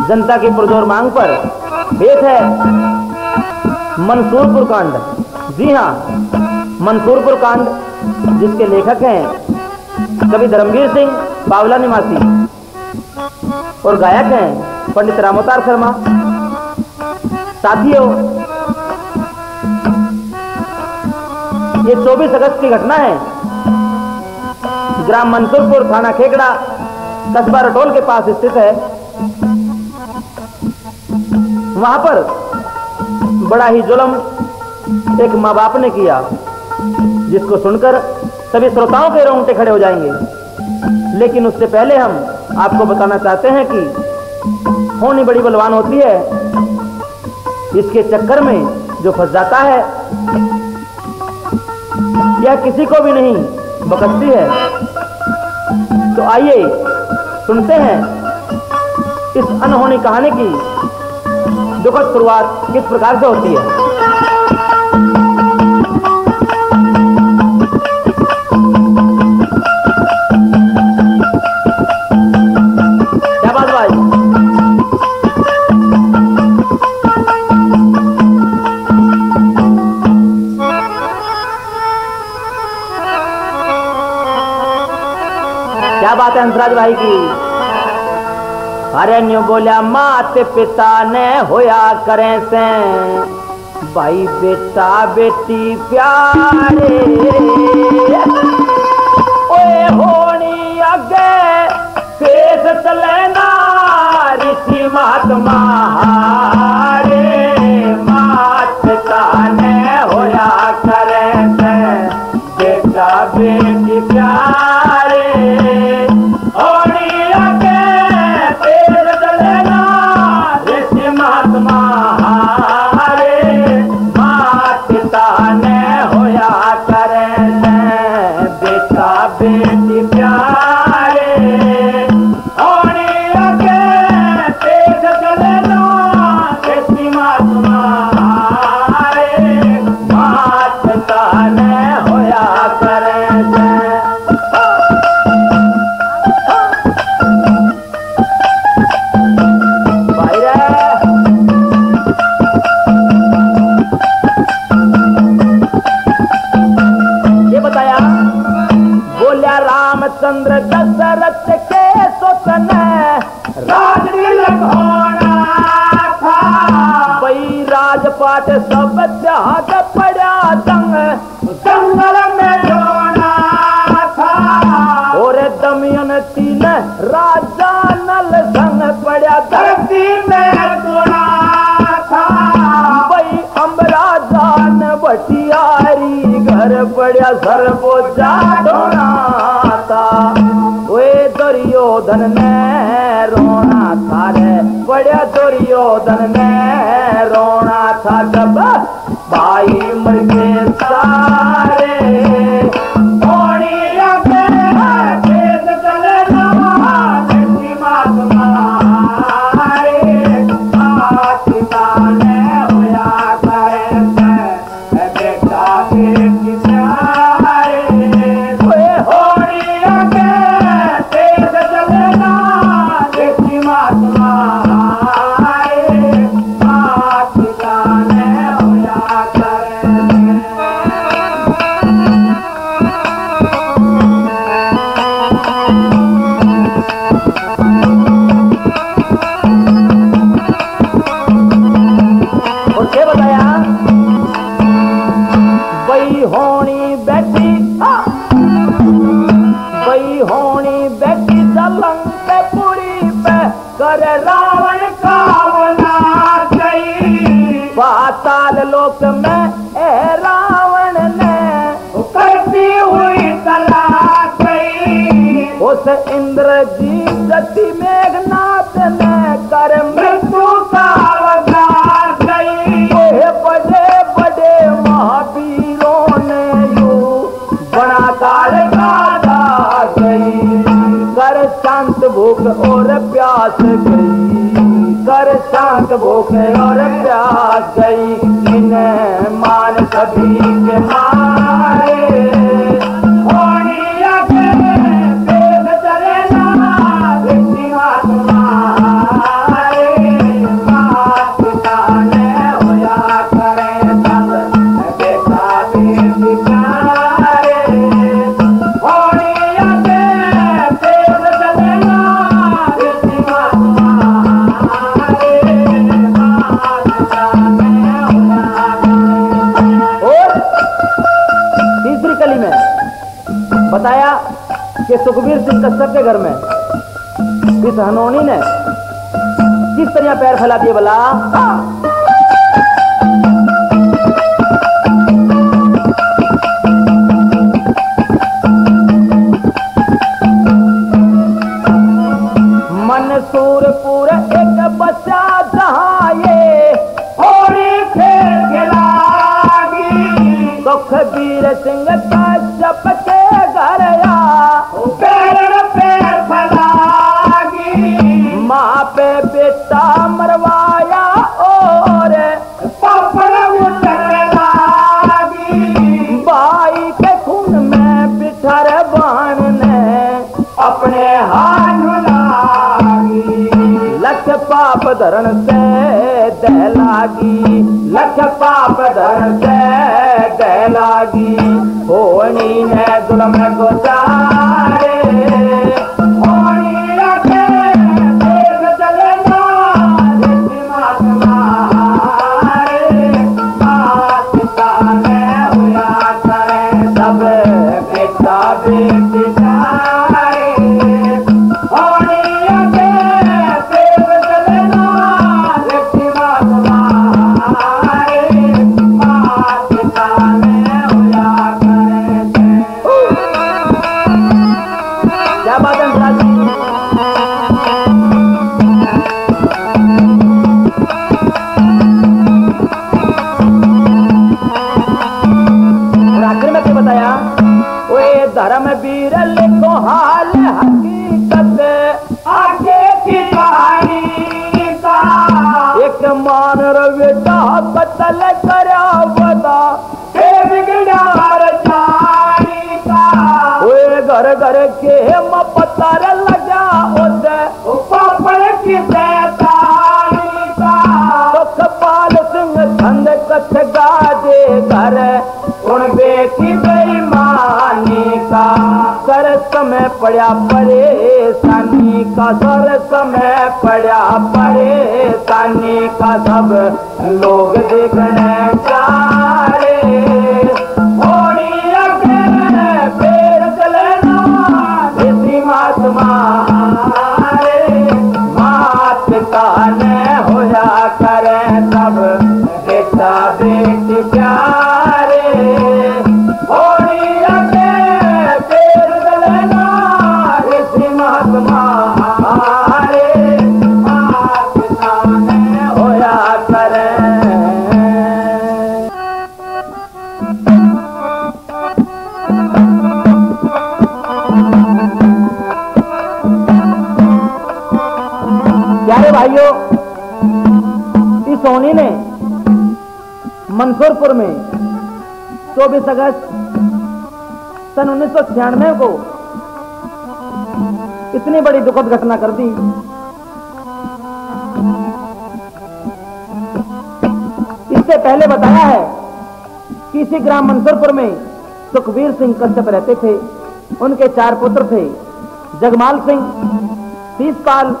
जनता की पुरजोर मांग पर पेश है मंसूरपुर कांड। जी हाँ, मंसूरपुर कांड, जिसके लेखक हैं कवि धर्मवीर सिंह बावला निवासी और गायक हैं पंडित रामोतार शर्मा। साथियों, ये 24 अगस्त की घटना है। ग्राम मंसूरपुर, थाना खेकड़ा, कस्बा रटोल के पास स्थित है। वहां पर बड़ा ही जुल्म एक माँ बाप ने किया, जिसको सुनकर सभी श्रोताओं के रोंगटे खड़े हो जाएंगे। लेकिन उससे पहले हम आपको बताना चाहते हैं कि होनी बड़ी बलवान होती है। इसके चक्कर में जो फंस जाता है, यह किसी को भी नहीं बख्शती है। तो आइए सुनते हैं इस अनहोनी कहानी की दुखद शुरुआत किस प्रकार से होती है। क्या बात भाई? क्या बात है हंसराज भाई की? अरे न्यू बोलिया माते पिता ने होया करें से भाई बेटा बेटी प्यारे, ओए होनी आगे पेश चले ना ऋषि महात्मा रे। मात पिता ने होया करें से बेटा बेटी प्यारे, होनी आगे चंद्र दशरथ के सुतन राजनील होना था, वही राजपाट सब त्याग पड़ा दंग जंगल में जोना था। और दमयंती ने राजा नल संग पड़ा धरती में गोना था, वही अम्बराजा ने बटियारी घर पड़ा सर्वोजा ढोना था। वे दुर्योधन ने रोना था रे, बड़ा दुर्योधन ने रोना था जब भाई मर गए सारे। रावण का बना गई पाताल लोक में रावण ने करती हुई तलाश गई। उस इंद्र जी सती मेघनाथ ने कर मृत्यु का अवतार गई। बड़े बड़े महावीरों ने यू बड़ा काल गादा गई। कर शांत भूख और प्यास गई, कर शांत भूख और प्यास गई। इन्हें मान सभी के मारे बताया कि सुखबीर सिंह कश्यप के घर में इस हनोनी ने किस तरह पैर फैला दिए भला। मंसूरपुर एक बच्चा जहाँ ये होली खेल खिलागी। सुखबीर सिंह कश्यप के घर आ पैर पैर फैलागी। माँ पे बेटा मरवाया और पापड़ उतर लागी। भाई के खून में पिठर बाण ने अपने हाथ लागी। लख पाप धरण से दह लागी, लख पाप धरण से दह लागी। होनी ने जुल्म गुजारे होनी आके देख चले ना ऋषि महात्मारे। मात ताने हुआ करे सब बेटा बेटी जाए। होनी आके देख चले ना ऋषि महात्मारे। मात ताने हुआ करे। क्या बात है महाराज जी? और आखिर में क्या बताया? वे धर्म वीर लिखो हाल हकीकत आगे की कहानी का एक मान बेटा कतल करा बता। बिगड़ार जानी का वे घर घर के हम पतार लगा उसे पापड़ की सैतानी का सुखपाल सिंह छंद कथ गाजे घर उन बेटी बेईमानी का। सर समय पड़ा परेशानी का, सर समय पड़ा परेशानी का। सब लोग देखने चाहे होनी आगे पैर चले ना ऋषि महात्मा मात काने होया करे सब बेटा बेटी प्यारे। होनी आगे पैर चले ना ऋषि महात्मा मात काने होया करे। प्यारे भाइयों, इस सोनी ने मंसूरपुर में 24 अगस्त सन 1996 को इतनी बड़ी दुखद घटना कर दी। इससे पहले बताया है कि इसी ग्राम मंसूरपुर में सुखबीर सिंह कश्यप रहते थे। उनके 4 पुत्र थे, जगमाल सिंह, तीसपाल,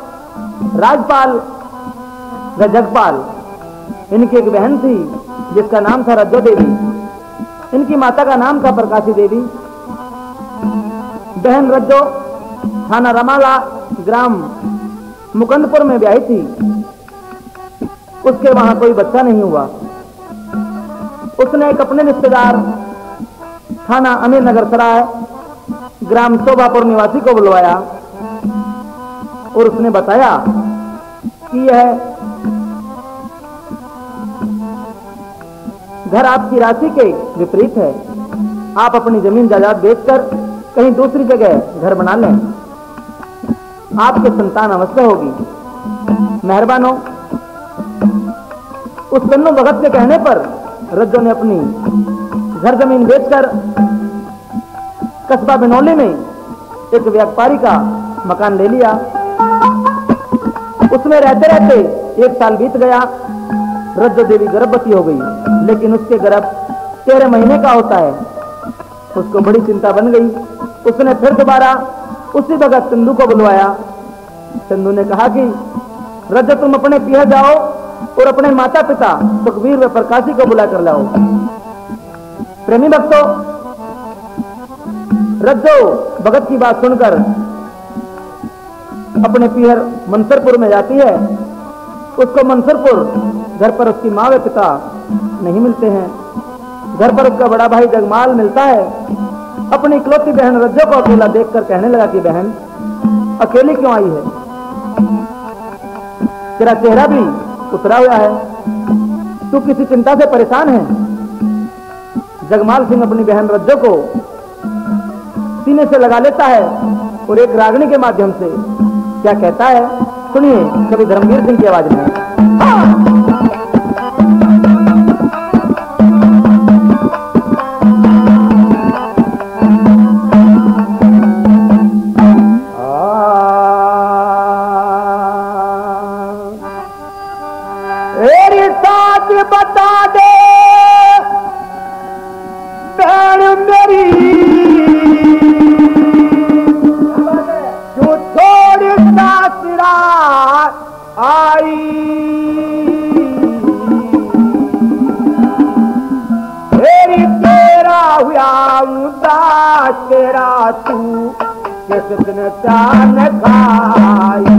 राजपाल व जगपाल। इनकी एक बहन थी जिसका नाम था रज्जो देवी। इनकी माता का नाम था प्रकाशी देवी। बहन रज्जो थाना रमाला ग्राम मुकंदपुर में ब्याही थी। उसके वहां कोई बच्चा नहीं हुआ। उसने एक अपने रिश्तेदार थाना अमीर नगर सराय ग्राम शोभापुर निवासी को बुलवाया और उसने बताया कि यह घर आपकी राशि के विपरीत है, आप अपनी जमीन जायदाद बेचकर कहीं दूसरी जगह घर बना लें, आपके संतान अवश्य होगी। मेहरबान हो। उस कन्नू भगत के कहने पर रज्जो ने अपनी घर जमीन बेचकर कस्बा बिनौली में एक व्यापारी का मकान ले लिया। उसमें रहते रहते 1 साल बीत गया। रज्जो देवी गर्भवती हो गई, लेकिन उसके गर्भ 13 महीने का होता है। उसको बड़ी चिंता बन गई। उसने फिर दोबारा उसी भगत चंदू को बुलवाया। चंदू ने कहा कि रज्जो तुम अपने पिया जाओ और अपने माता पिता सुखवीर व प्रकाशी को बुला कर लाओ। प्रेमी भक्तों, रज्जो भगत की बात सुनकर अपने पियर मंसरपुर में जाती है। उसको मंसरपुर घर पर उसकी माँ व पिता नहीं मिलते हैं। घर पर उसका बड़ा भाई जगमाल मिलता है। अपनी इकलौती बहन रज्जो को अकेला देखकर कहने लगा कि बहन, अकेली क्यों आई है? तेरा चेहरा भी उतरा हुआ है, तू किसी चिंता से परेशान है? जगमाल सिंह अपनी बहन रज्जो को सीने से लगा लेता है और एक रागनी के माध्यम से क्या कहता है, सुनिए कवि धर्मवीर सिंह की आवाज में। बता दे बहन मेरी, जो थोड़ी सासरा आई, मेरी तेरा हुआ उदास, तेरा तू किस दिन चान खाई।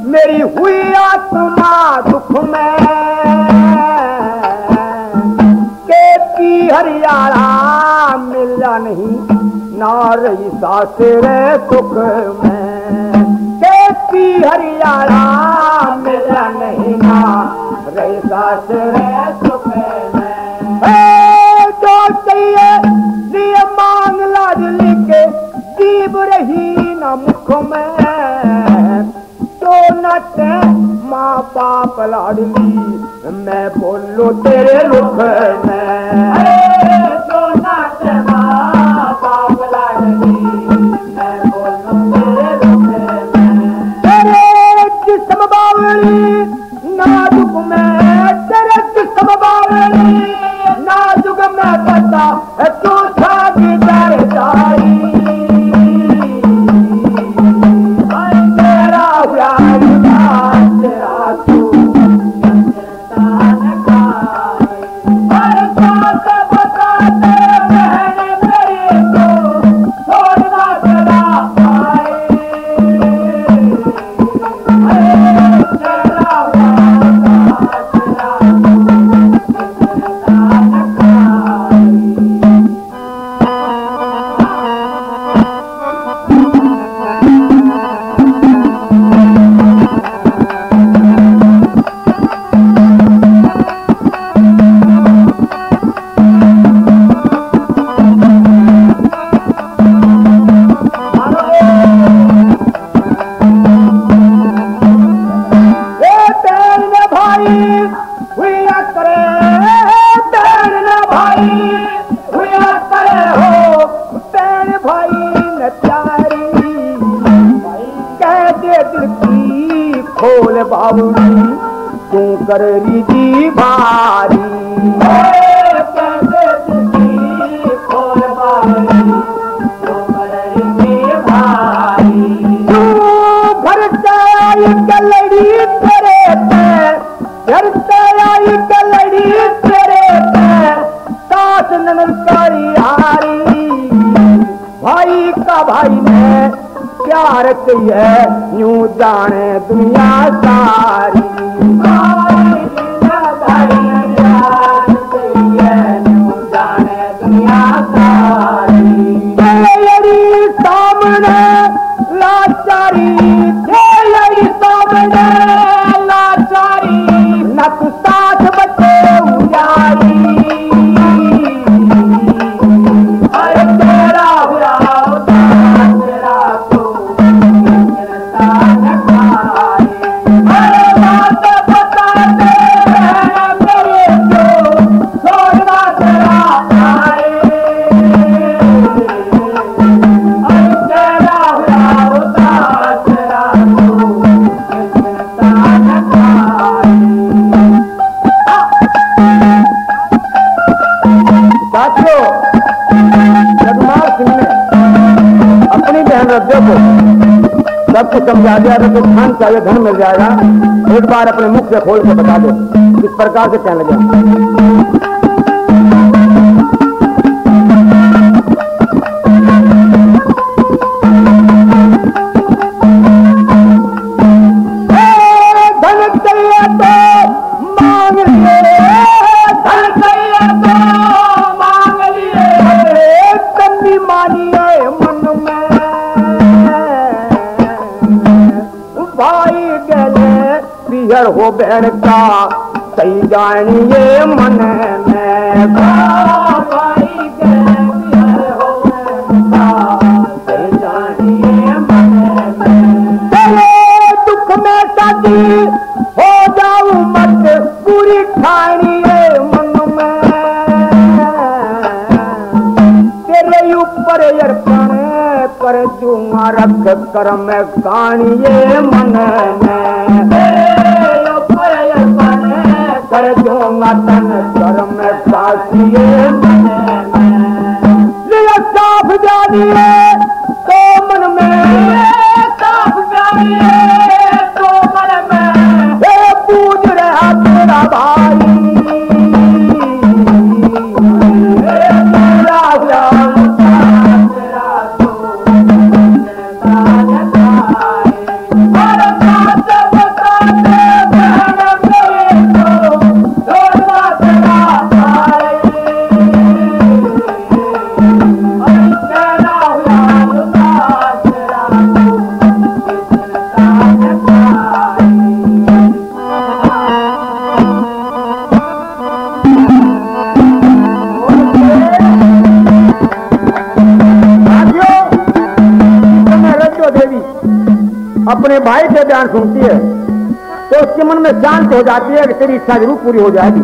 मेरी हुई आत्मा दुख में, केपी हरियाणा मिला नहीं ना रही सासरे सुख में, केपी हरियाणा मिला नहीं ना रही सासरे सुख में। जो चाहिए लिए मांग लाज लिखे, जीव रही न मुख में, नटे माँ बाप लाडली, मैं बोलो तेरे रुख में। तो नटे माँ बाप लाडली, मैं बोलो तेरे रुख में। तेरे जिस्म बावली नाजुक में, तेरे जिस्म बावली नाजुक में पता तू छागी दर जाई। बता बावड़ी तू कर रीजी भारी घर से आई गलड़ी तेरे पे घर से आई गलड़ी तेरे पे सास ननकारी हारी भाई का भाई ने प्यार की है यूं जाने दुनिया सारी सामने लाचारी सामने लाचारी न तू साथ बचे उजारी अरे तेरा हुआ तेरा तो अरे बात बता दे मेरे जो छोड़ना तेरा आए साथियों, जगमाल सिंह ने अपनी बहन रब्बे को सब कुछ समझा दिया तो धन चाहिए धन मिल जाएगा। एक बार अपने मुख से खोल के बता दो किस प्रकार से कहने लगे। हो बहन का सही जानिए मन में भाई हो सही जानिए मन में तेरे दुख में शादी हो जाऊं मत पूरी खानिए मन में तेरे ऊपर अर्पण कर दूंगा रख कर मैं कहानिए मन में कर दूंगा तन कर्म सासिए लिया साफ जानिए तो मन में साफ जानिए तो मन में हे पूज रहा तेरा भाई अपने भाई से बयान सुनती है तो उसके मन में शांत हो जाती है कि तेरी इच्छा जरूर पूरी हो जाएगी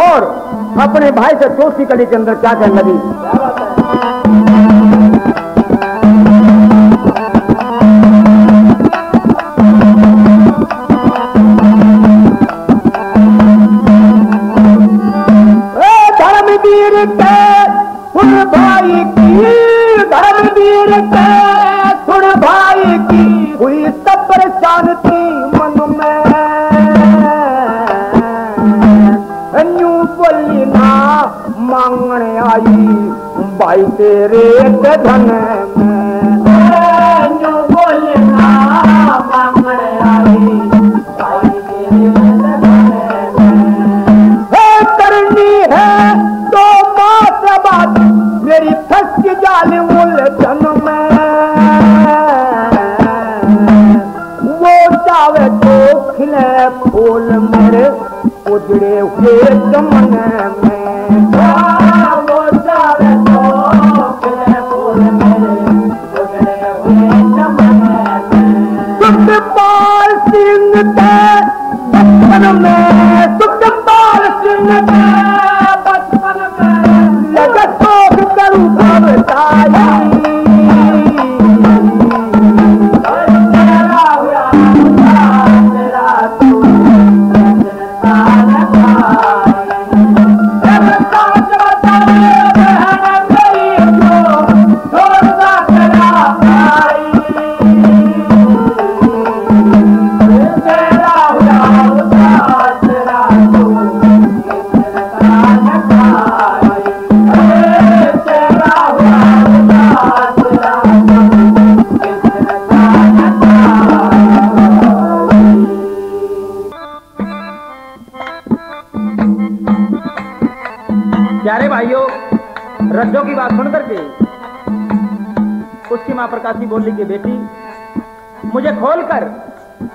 और अपने भाई से चौथी कड़ी के अंदर क्या कहने लगी। धर्मवीर के सुन भाई की धर्मवीर के सुन भाई की हुई सब परेशानी मन में यूं बोली ना मांगने आई भाई तेरे धन में यूं बोली ना मांगने आई भाई तेरे धन में करनी है तो मात्र बात मेरी फंस की जाल उलझन में जावे तो खिले फूल मेरे उजड़े हुए चमन में वो जावे तो खिले फूल मेरे उजड़े हुए चमन में सुखपाल सिंह के बचपन में सुखपाल सिंह के बचपन में लगा तो करूँ बताई तेरा प्यारे भाइयों, रज्जो की बात सुन करके उसकी मां प्रकाशी बोली कि बेटी मुझे खोलकर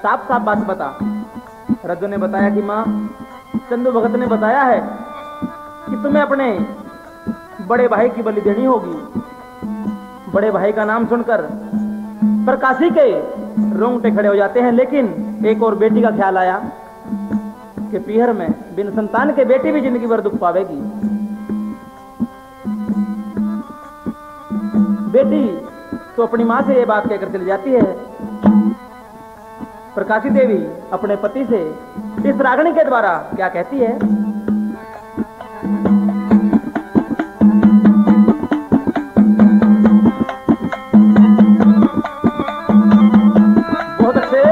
साफ साफ बात बता। रज्जो ने बताया कि मां, चंदू भगत ने बताया है कि तुम्हें अपने बड़े भाई की बलि देनी होगी। बड़े भाई का नाम सुनकर प्रकाशी के रोंगटे खड़े हो जाते हैं, लेकिन एक और बेटी का ख्याल आया कि पीहर में बिन संतान के बेटी भी जिंदगी भर दुख पावेगी। बेटी तो अपनी मां से ये बात कहकर चली जाती है। प्रकाशी देवी अपने पति से इस रागणी के द्वारा क्या कहती है? बहुत अच्छे।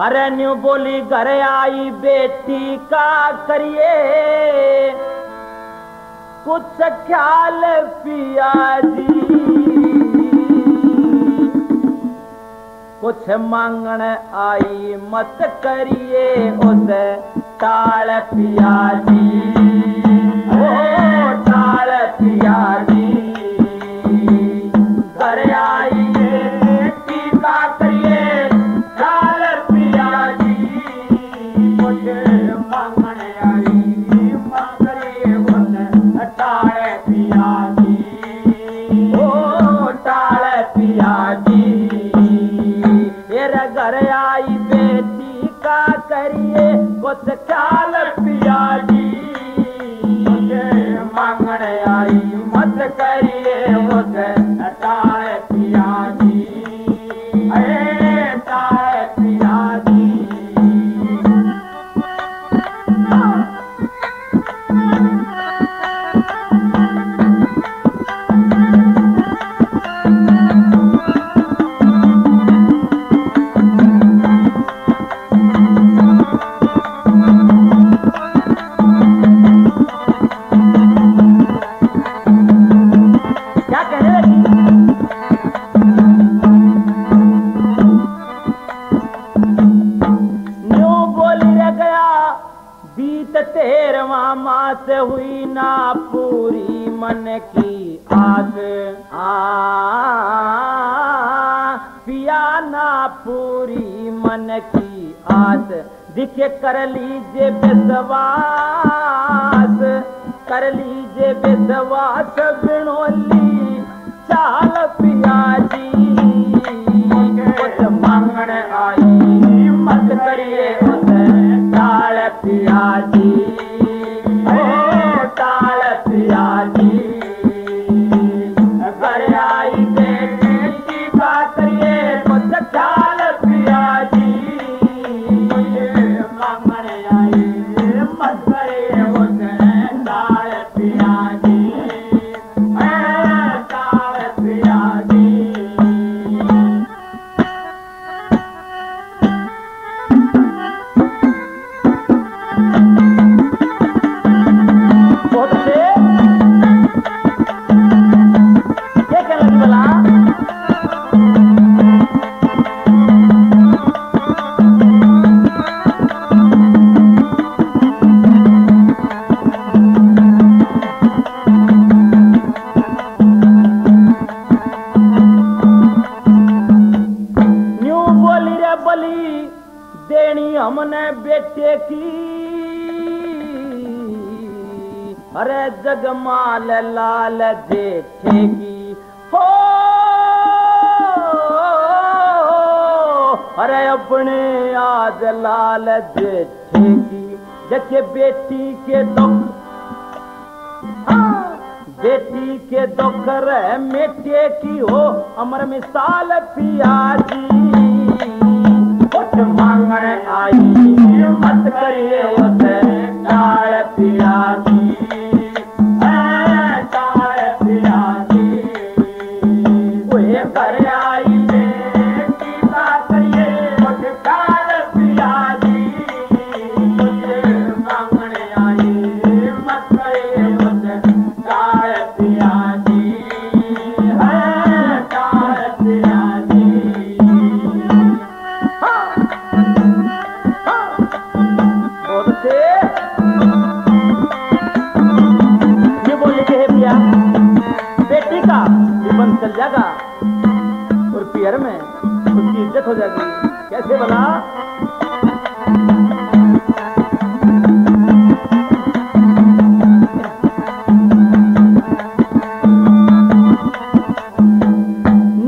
अरे न्यू बोली घर आई बेटी का करिए कुछ ख्याल पिया जी, कुछ मांगण आई मत करिए उसे टाल पिया जी, ओ टाल पिया जी। घर आई बेटी का करिए टाल पिया जी, मुझे मांगण आई मत करिए उसे टाल पिया जी, ओ टाल पिया जी। घर आई बेटी का करिए कुछ ख्याल पिया जी, मुझे मांगण आई मत करिए उसे टाल पिया जी, अरे टाल पिया जी। से हुई ना पूरी मन की आस, पिया ना पूरी मन की आस, दिखे कर लीजिए विश्वास, कर लीजिए विश्वास बिनोली चाल पिया जी, कुछ मांगण आई मत करिए उसे टाल पिया जी, टाल पिया जी। घर आई बेटी का करिए कुछ ख्याल पिया जी, मुझे मांगण आई मत करिए उसे टाल पिया जी, टाल पिया जी। हमने बेटे की अरे जगमाल लाल देखेगी हो, अरे अपने आज लाल देखेगी, जैसे बेटी के दुख, बेटी के दुख रे मेटे की हो अमर मिसाल पिया जी, कुछ मांगण आई मत करिए उसे टाल पिया जी, टाल पिया जी। कोई घर आई बेटी का करिए कुछ टाल पिया जी, मुझे मांगण आई मत करिए उसे टाल पिया जी, हो जाएगी। कैसे बना?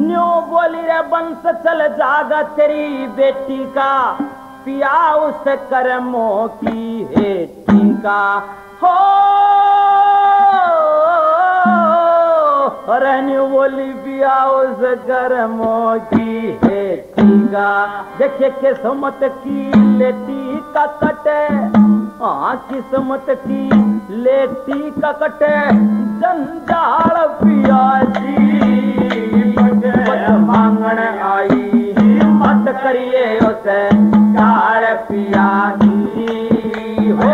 न्यू बोली रे बंस चल जागा तेरी बेटी का पिया उस कर्मों की हेठी का हो। न्यू बोली पिया उस कर्मों की हेठी का देखे किस्मत की लेटी का कटे। हाँ किस्मत की लेटी का कटे जंजाल पिया जी मांगण आई मत करिए उसे टाल पिया जी हो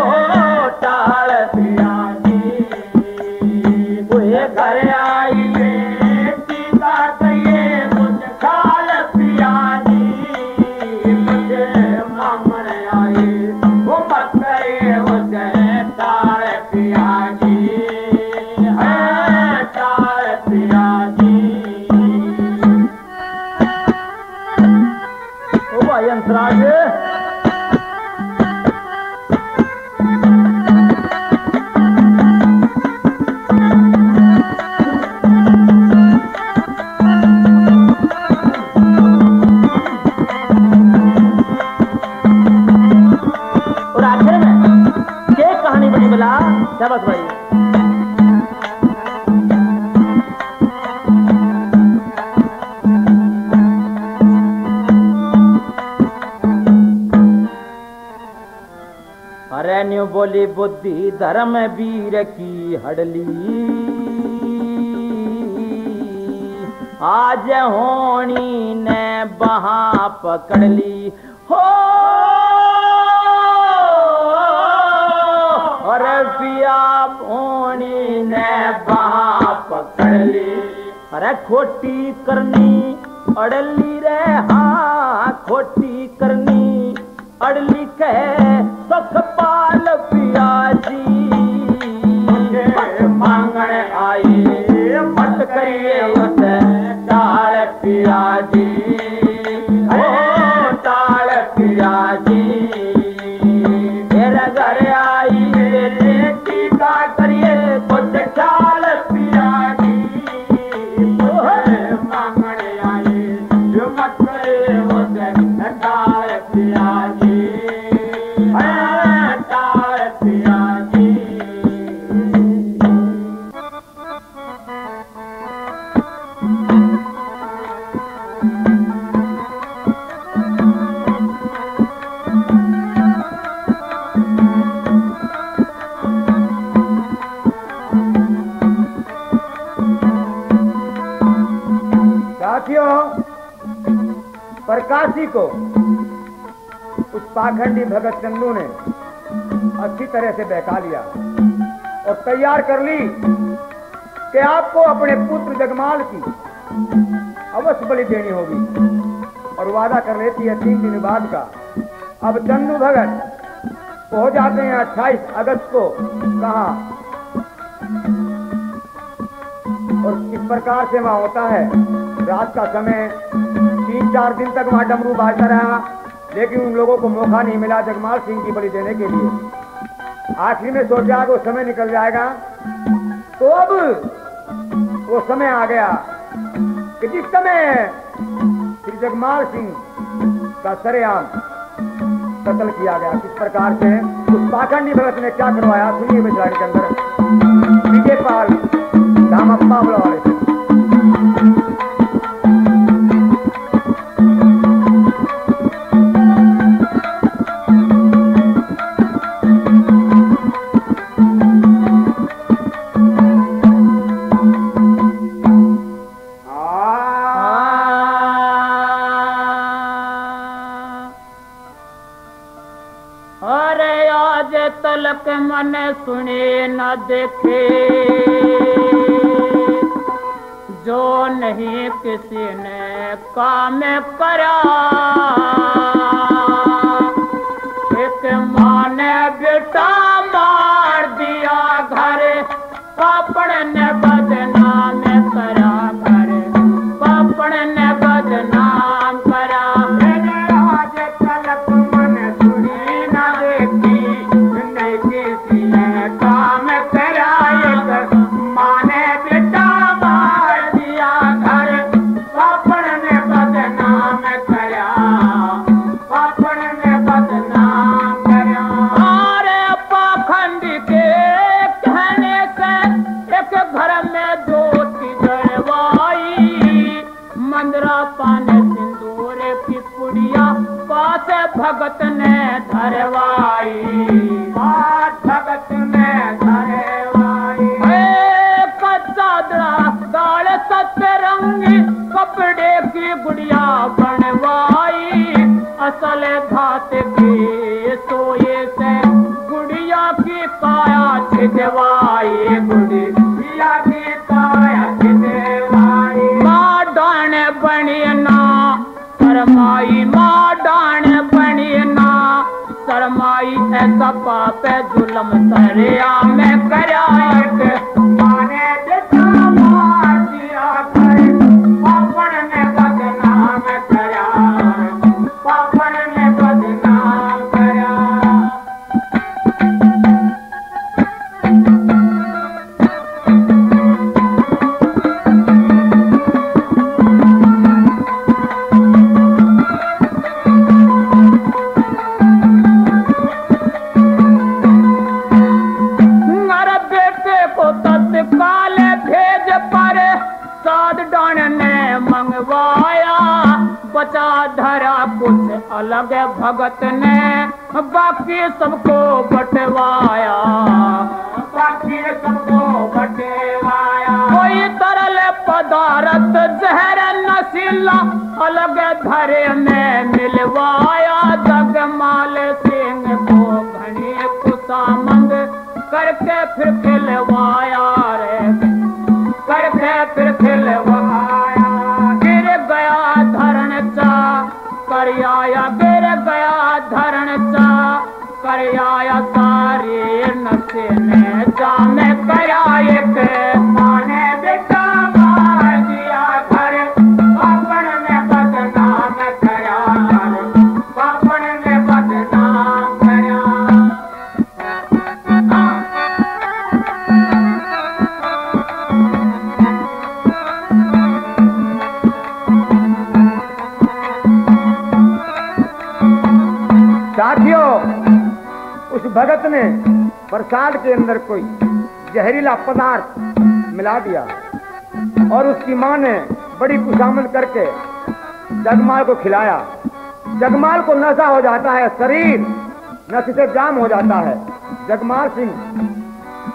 टाल पिया जी। वो घर आई बेटी का करिए मुझे टाल पिया जी मुझे मांगण आई वो मत करिए उसे टाल पिया जी है टाल पिया जी। अंतराज और आखिर में क्या कहानी बनी बोला क्या बात भाई? अरे न्यू बोली बुद्धि धर्म वीर की हडली आज होनी ने बहा पकड़ ली हो। अरे पिया होनी ने बहा पकड़ ली। अरे खोटी करनी अड़ली रे हाँ खोटी करनी अड़ली कह सुख पाल पिया जी मांगण आई मत करिए उसे टाल पिया जी हो टाल पिया जी। मेरे घर आई बेटी का करिए कुछ टाल पिया जी मांगण आई मत करिए उसे टाल पिया जी। प्रकाशी को उस पाखंडी भगत चंदू ने अच्छी तरह से बहका लिया और तैयार कर ली कि आपको अपने पुत्र जगमाल की अवश्य बलि देनी होगी और वादा कर लेती है 3 दिन बाद का। अब चंदू भगत हो जाते हैं 28 अगस्त को कहा और इस प्रकार से वहां होता है रात का समय 3-4 दिन तक वहां डमरू बाजता रहा लेकिन उन लोगों को मौका नहीं मिला जगमाल सिंह की बलि देने के लिए। आखिरी में सोचा कि वो समय निकल जाएगा तो अब वो समय आ गया कि जिस समय श्री जगमाल सिंह का सरेआम कत्ल किया गया। किस प्रकार से उस पाखंडी भगत ने क्या करवाया सुनिए बेचारे के अंदर विजयपाल धामप्पा वाले से। तलक मन सुने न देखे जो नहीं किसी ने काम करा। एक माँ ने बेटा मार दिया घर पापड़ ने बदनाम करा घर पापड़ ने बदनाम करा। भगत ने धरवाई, बात भगत ने धरवाई। कच्चा दाल सतरंगी कपड़े की गुड़िया बनवाई, असल धात की सोए से गुड़िया की काया छिदवाई, गुड़िया की काया छिदवाई। माँ डाण बनी ना शरमाई, माँ डाण बनी ना शरमाई, ऐसा पाप जुलम सरिया में कराए। माने बेटा मार दिया कर, पापड़ ने बदनाम करा, पापड़ ने बदनाम करा। तत्काल भेज पर साध डाण ने मंगवाया, बचा धरा कुछ अलग भगत ने बाकी सबको बंटवाया, बाकी सबको बंटवाया। कोई तरल पदार्थ जहर नशीला अलग धरे में मिलवाया, जगमाल सिंह को घनी खुशामंद करके फिर खिलवाया रे, करके फिर खिलवाया। गिर गया धरण चा कर आया, गिर गया धरण चा कर आया, सारे नशे में जाने कराए के। माने बेटा मार दिया घर, पापड़ ने बदनाम करा, पापड़ ने बदनाम करा। साथियों, उस भगत ने प्रसाद के अंदर कोई जहरीला पदार्थ मिला दिया और उसकी मां ने बड़ी खुशामद करके जगमाल को खिलाया। जगमाल को नशा हो जाता है, शरीर नशे से जाम हो जाता है। जगमाल सिंह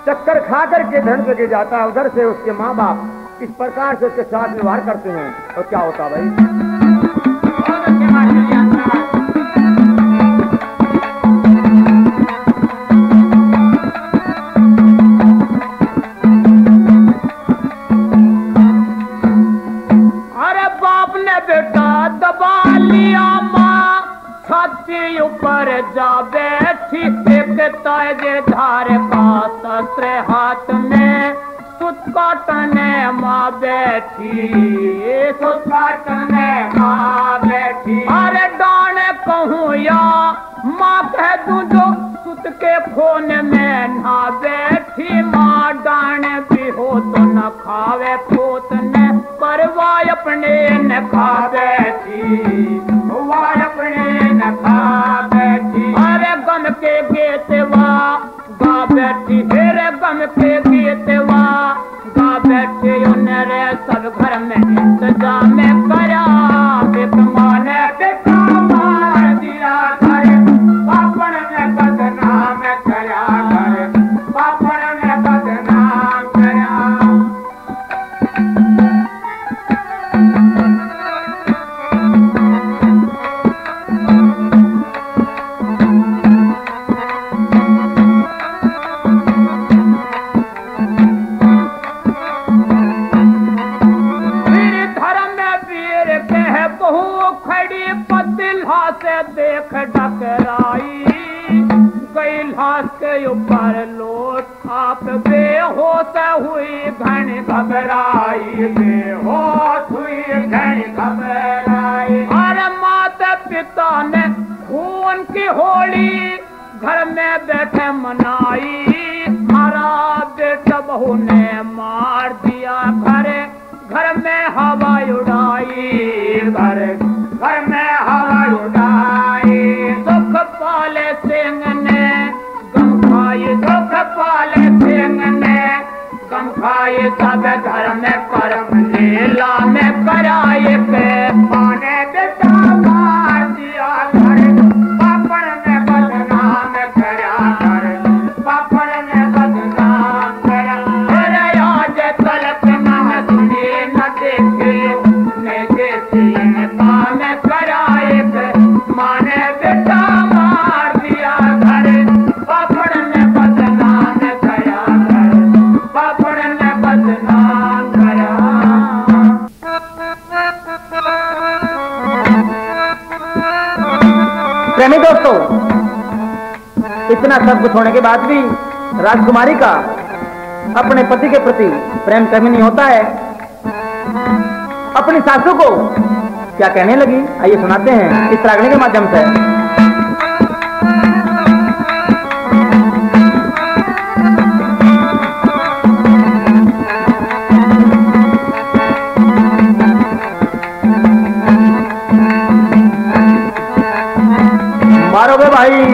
चक्कर खा करके धरण पे गिर जाता है। उधर से उसके माँ बाप इस प्रकार से उसके साथ व्यवहार करते हैं और क्या होता भाई? दबा लिया माँ छाती ऊपर जा बैठी, एक ताजे धार का शस्त्र हाथ में सुत काटने माँ बैठी, सुत काटने माँ बैठी। अरे डाण कहूँ या माँ कह दूं जो सुत के खून में ना बैठी, माँ डाण भी हो तो न खावे पूत ने परवाह अपने न खा बैठी, वाय अपने न खा बैठी। अरे गम के गीतवा गा बैठी, हेरे गम के गीतवा गा बैठे, उन्हें सब घर में इंतजाम करा। माने बेटा मार दिया घर, पापड़ ने बदनाम करा घर, पापड़ ने बदनाम करा। देख डकराई गई लाश के ऊपर लोट, आप बेहोश हुई घन घबराई, बेहोश हुई घन घबराई। अरे माता पिता ने खून की होली घर में बैठे मनाई, हमारा बेटा बहू ने मार दिया घर में हवा उड़ाई, घर में हवा उड़ाई। सुखपाल सिंह ने गम खाई, सुखपाल सिंह ने गम खाई, सब घर में कर्म लीला में कराए के। माने बेटा मार दिया घर, प्रेमी दोस्तों, इतना सब कुछ होने के बाद भी राजकुमारी का अपने पति के प्रति प्रेम कभी नहीं होता है। अपनी सासू को क्या कहने लगी, आइए सुनाते हैं इस रागनी के माध्यम से। मारोगे भाई।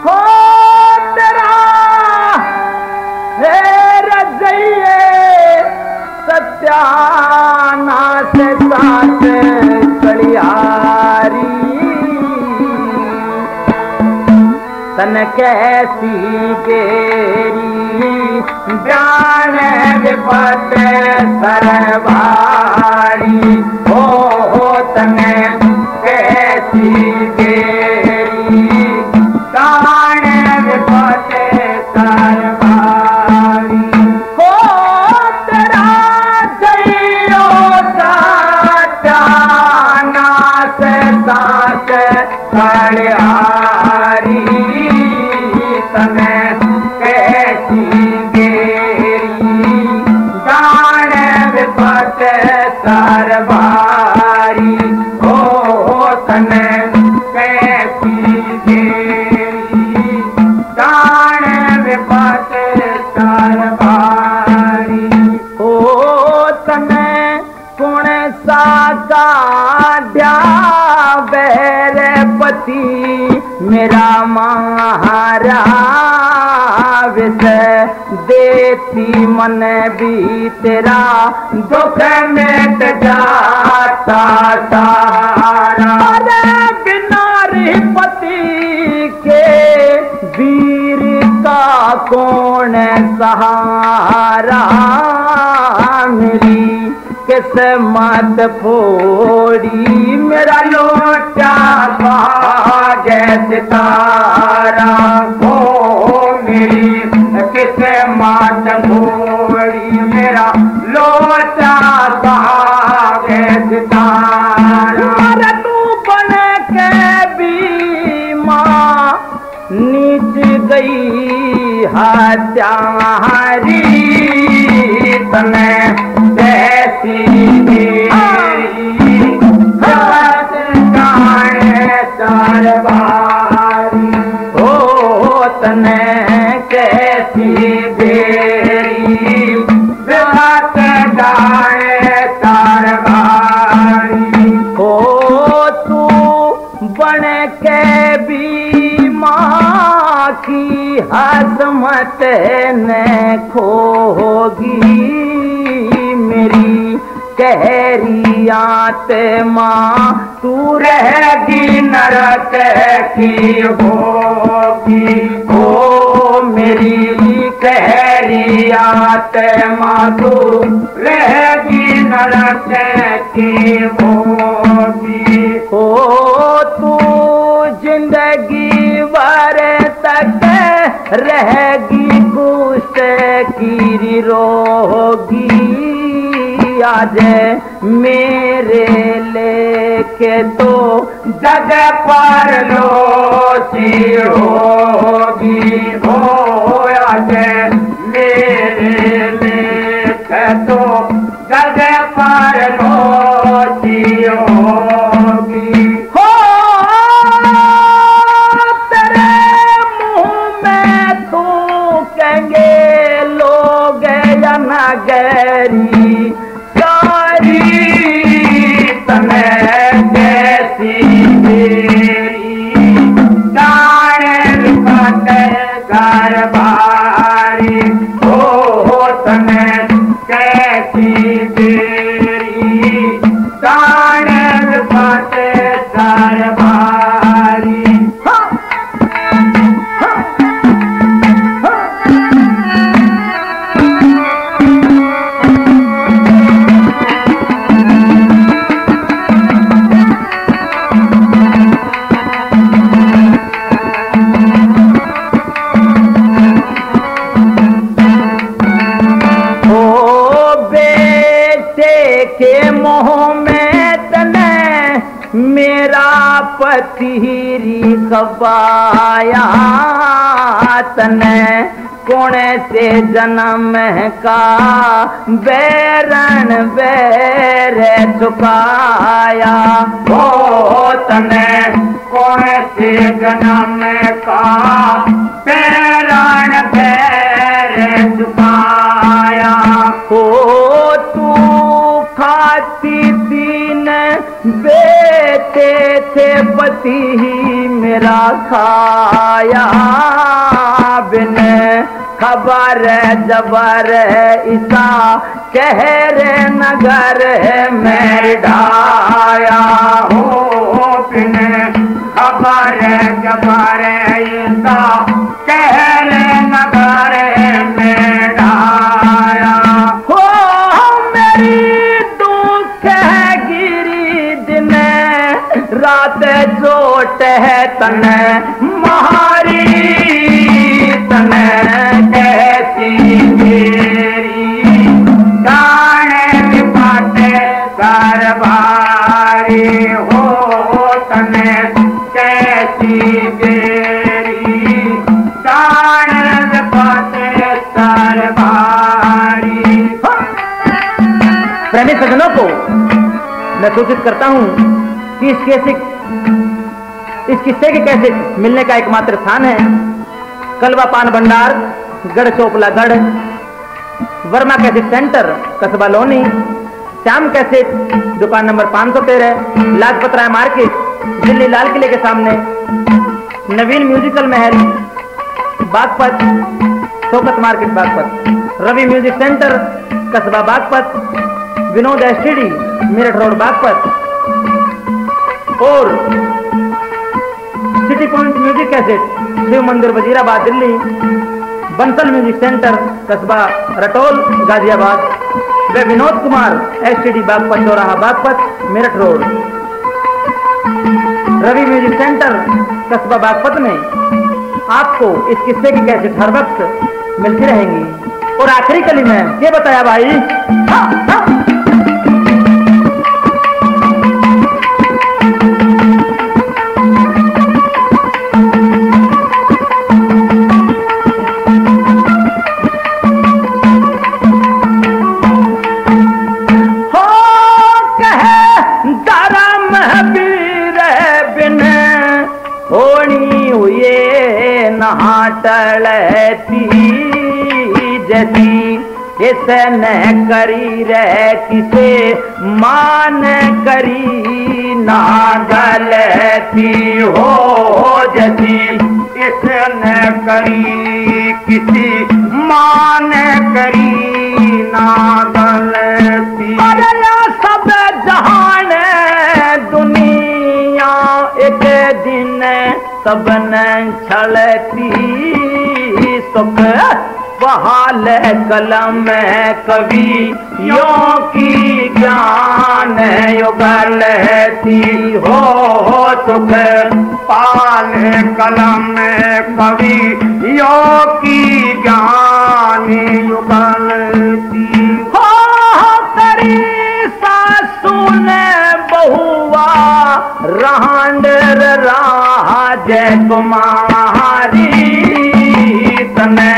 हो तेरा हे रजइए सत्यानाश साथ कलियारी तन कैसी गेरी ज्ञान विपत सरवारी हो तने कैसी गेरी ज्ञान विपत सरवारी हो तेरा जइयो सत्यानाश साथ कलियारी तने कैसी सरवारी हो तने कैसी गेरी दान विपत सरवारी हो तने कौन सा काढ़ा बैर पति मेरा महारा विष देती मन भी तेरा दुख मिट जाता सारा। नारी पति के वीर का कौन सहारा मेरी किस्मत फोड़ी मेरा लोटा भाग्य सितारा हो मेरी किस्मत फोड़ी मेरा लोटा भाग्य सितारा। तू बन के भी माँ नीच गई हत्यारी तने कैसी सरवारी हो तने कैसी देरी विपत गाए सरवारी हो तू बन के भी माँ की हसमत न खोगी मेरी कहरियात माँ तू रहेगी नरक की होगी ओ मेरी कहरियात माँ तू रहेगी नरक की होगी ओ तू जिंदगी भर तक रहेगी गुस्स की रोगी आज मेरे लेके तो जगह पर लोची होगी हो आज मेरे लेके तो जगह पर लोची होगी हो तेरे मुंह में तू कहेंगे लोग या नगरी तने कैसी मेरी दान विपत सरवारी हो तने कैसी मेरी दान विपत सरवारी। मेरा पतीरी कबाया तने कौन से जन्म का बैरन बैर चुकाया हो तने कौन से जन्म का बैरन बैर चुकाया। हो तू खाती दीन बेटे थे पति ही मेरा खाया बिन खबर जबर ईसा शहर नगर में ढाया। हो बिन खबर जबर ईसा शहर नगर में ढाया। हो मेरी दुख है गिरी दिन रात चोट है तन मारी तन कैसी मेरी गाने बाटे कारभारी। हो तने कैसी मेरी गाने बाटे कारभारी। प्रेमी सज्जनों को मैं सूचित करता हूं कि इस किस्से के कैसे मिलने का एकमात्र स्थान है कलवा पान भंडार, गढ़ चोपला गढ़, वर्मा कैसेट सेंटर, कस्बा लोनी, श्याम कैसेट, दुकान नंबर 513, लाजपत राय मार्केट, दिल्ली लाल किले के सामने, Naveen musical Mahal, Baghpat, Shaukat market Baghpat, Ravi music centre, कस्बा बागपत, विनोद एसटीडी, मेरठ रोड बागपत और city point music cassette, Shiv मंदिर वजीराबाद दिल्ली, बंसल म्यूजिक सेंटर, कस्बा रटोल गाजियाबाद व विनोद कुमार एसटीडी बागपत चौराहा Baghpat Meerut road. Ravi music centre कस्बा बागपत में आपको इस किस्से की कैसेट हर वक्त मिलती रहेंगी। और आखिरी कली में ये बताया भाई, हाँ, हाँ। टलती जैसी किसन करी रह किसे मान करी ना गलती। हो जैसी किसन करी किसी मान करी ना गलती। सब जहान दुनिया एक दिन सबन छलती सुख बहाल कलम कवियों की ज्ञान युगलती। हो सुख पाल कलम कवियों की ज्ञान युगलती। हो तेरी सासू ने बहुआ रांड राज कुमारी तने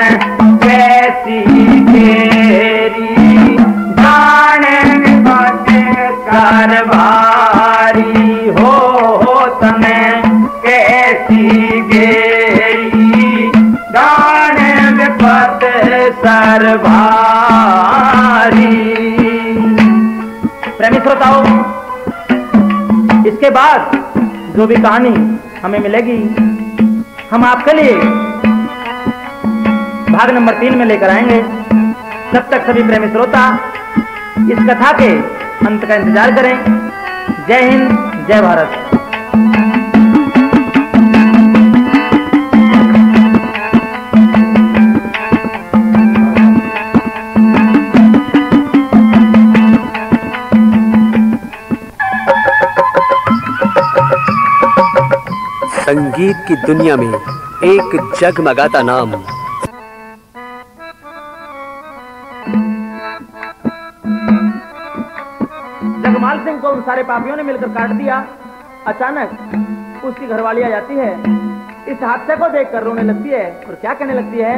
कैसी तेरी जाने बाटे कारभारी। हो तने कैसी गेरी जाने बाटे सरभारी। प्रेमी श्रोताओं, इसके बाद जो भी कहानी हमें मिलेगी हम आपके लिए भाग नंबर 3 में लेकर आएंगे। तब तक सभी प्रेमी श्रोता इस कथा के अंत का इंतजार करें। जय हिंद, जय भारत। संगीत की दुनिया में एक जगमगाता नाम, जगमाल सिंह को उन सारे पापियों ने मिलकर काट दिया अचानक उसकी घरवाली आ जाती है। इस हादसे को देखकर रोने लगती है और क्या कहने लगती है,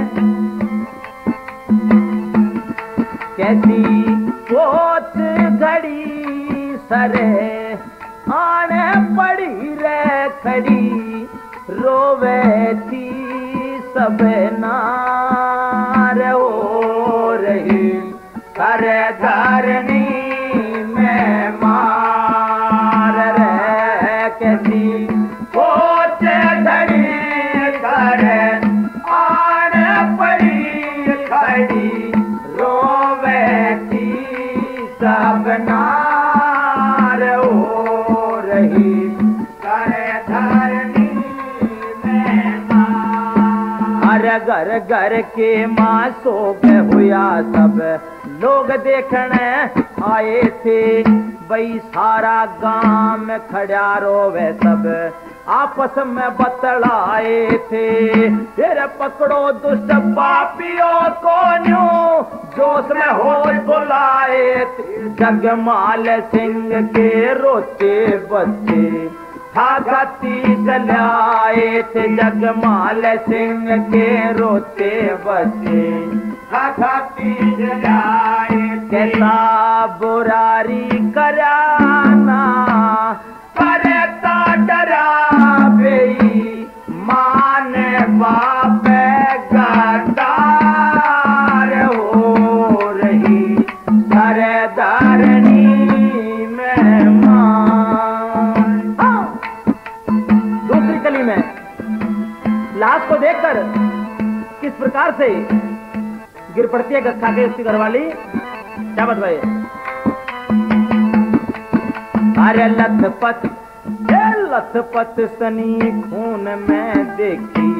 कैसी पोत घड़ी सरे आने पड़ी रे खड़ी रोवे थी सब नार हो रही कर धरनी में मार रे कैसी पोत घड़ी कर आने पड़ी खड़ी रोवे थी सब नार हो रही कर धरनी में मार। घर घर के माँ सोग हुआ सब लोग देखने आए थे, वही सारा गांव में खड़ा रोवे सब आपस में बतलाए थे, फिर पकड़ो दुष्ट पापियों को न्यू जोश में होश बुलाए थे। जगमाल सिंह के रोते बच्चे थाती जलाए थे, जगमाल सिंह के रोते बच्चे थाती जलाए। कैसा बुरारी कराना करता डरा बेई मान बाप गद्दार हो रही सरदारनी में मान। दूसरी कली में लाश को देखकर किस प्रकार से गिर पड़ती है गस्सा के उसकी घरवाली, क्या बतवाए। अरे लथपथ सनी खून में देखी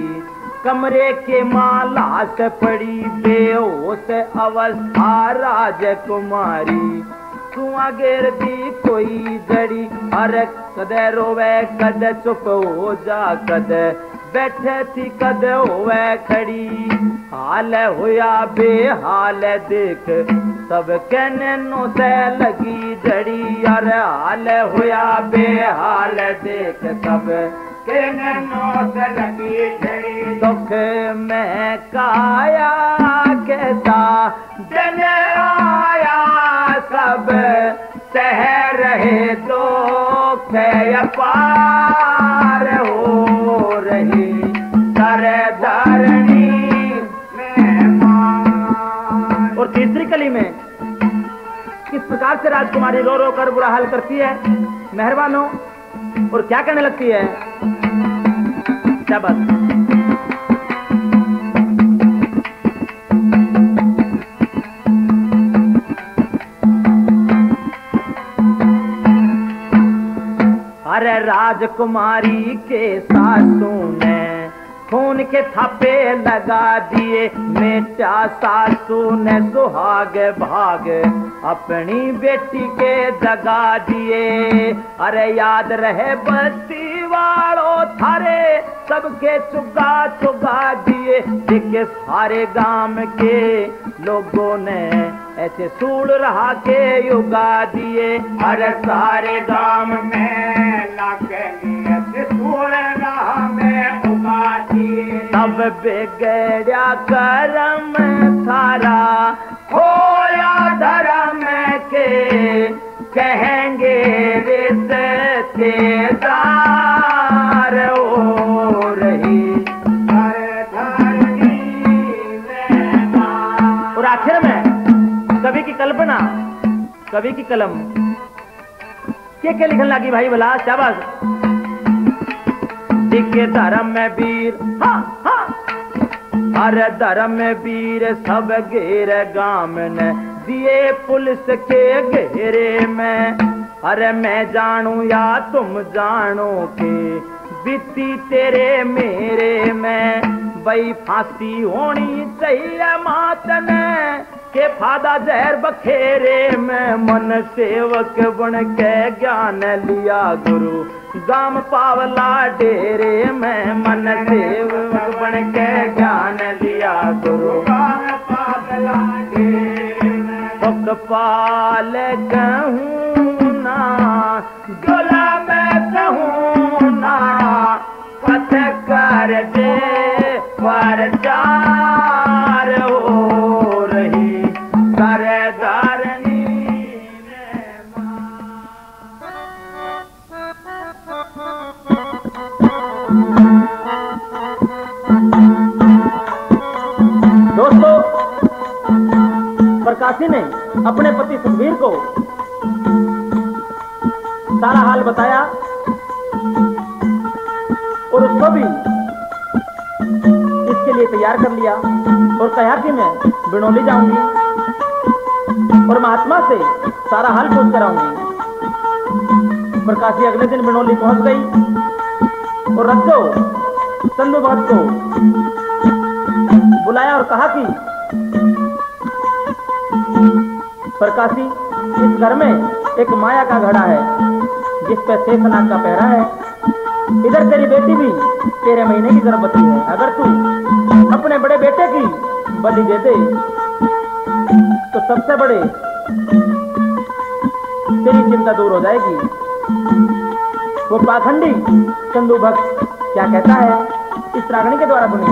कमरे के मां लाश पड़ी बेहोश अवस्था राजकुमारी कुआं गिर दी कोई जड़ी। अरे कदे रोवे कदे चुप हो जा कदे बैठे थी कदे होवे खड़ी हाल होया बेहाल देख सब कहने नो से लगी जड़ी। अरे हाल होया बेहाल देख सब कहने नो से लगी जड़ी। दुख में काया कैसा दिन आया सब सह रहे दुख अपार हो रही सरदारनी में मान। और तीसरी कली में किस प्रकार से राजकुमारी रो रो कर बुरा हाल करती है मेहरबानों, और क्या कहने लगती है, क्या बात। अरे राजकुमारी के सासू ने खून के थापे लगा दिए, मेटा सासू ने सुहाग भाग अपनी बेटी के जगा दिए। अरे याद रहे बस्ती वालों थारे सबके चुगा चुगा दिए, देखे सारे गांव के लोगों ने ऐसे सूल रहा के युगा दिए। अरे सारे गांव में ऐसे सूल रहा में उगा दिए। सब बिगड़ा करम सारा होया धर्म के कहेंगे रिश्तेदार हो रही। और आखिर में कवि की कल्पना कवि की कलम क्या लिखने लगी भाई भला, शाबाश। दिखे धर्म में वीर अरे धर्म में वीर सब घेर गाम ने दिए पुलिस के घेरे में। अरे मैं जानू या तुम जानो के बीती तेरे मेरे में, भाई फांसी होनी चाहिए मातन के फादा जहर बखेरे में। मन सेवक बन के ज्ञान लिया गुरु गाम पावला डेरे में, मन सेवक बन के ज्ञान लिया गुरु गाम पावला डेरे में। दुख पाल कहूँ ना गुलाम कहूँ प्रकाशी ने अपने पति सुखबीर को सारा हाल बताया और उसको भी इसके लिए तैयार कर लिया और कहा कि मैं बिनौली जाऊंगी और महात्मा से सारा हाल पूछ कर आऊंगी। प्रकाशी अगले दिन बिनौली पहुंच गई और रज्जो चंदू भक्त को बुलाया और कहा कि प्रकाशी, इस घर में एक माया का घड़ा है जिस पे शेषनाग का पहरा है। इधर तेरी बेटी भी 13 महीने की गर्भवती है। अगर तू अपने बड़े बेटे की बलि दे दे तो सबसे बड़े तेरी चिंता दूर हो जाएगी। वो पाखंडी चंदू भक्त क्या कहता है इस रागनी के द्वारा सुनिए।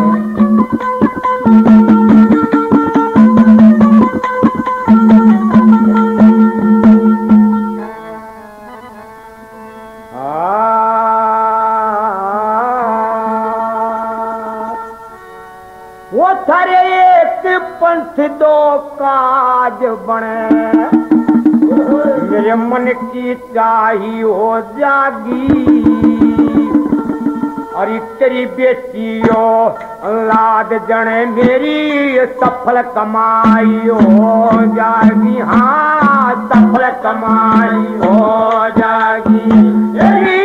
वो थारे एक पंथ दो काज बने, मेरे मन की चाही हो जागी। अरे तेरी बेटियो लाद जने मेरी सफल कमाई हो जागी। हाँ, सफल कमाई हो जागी।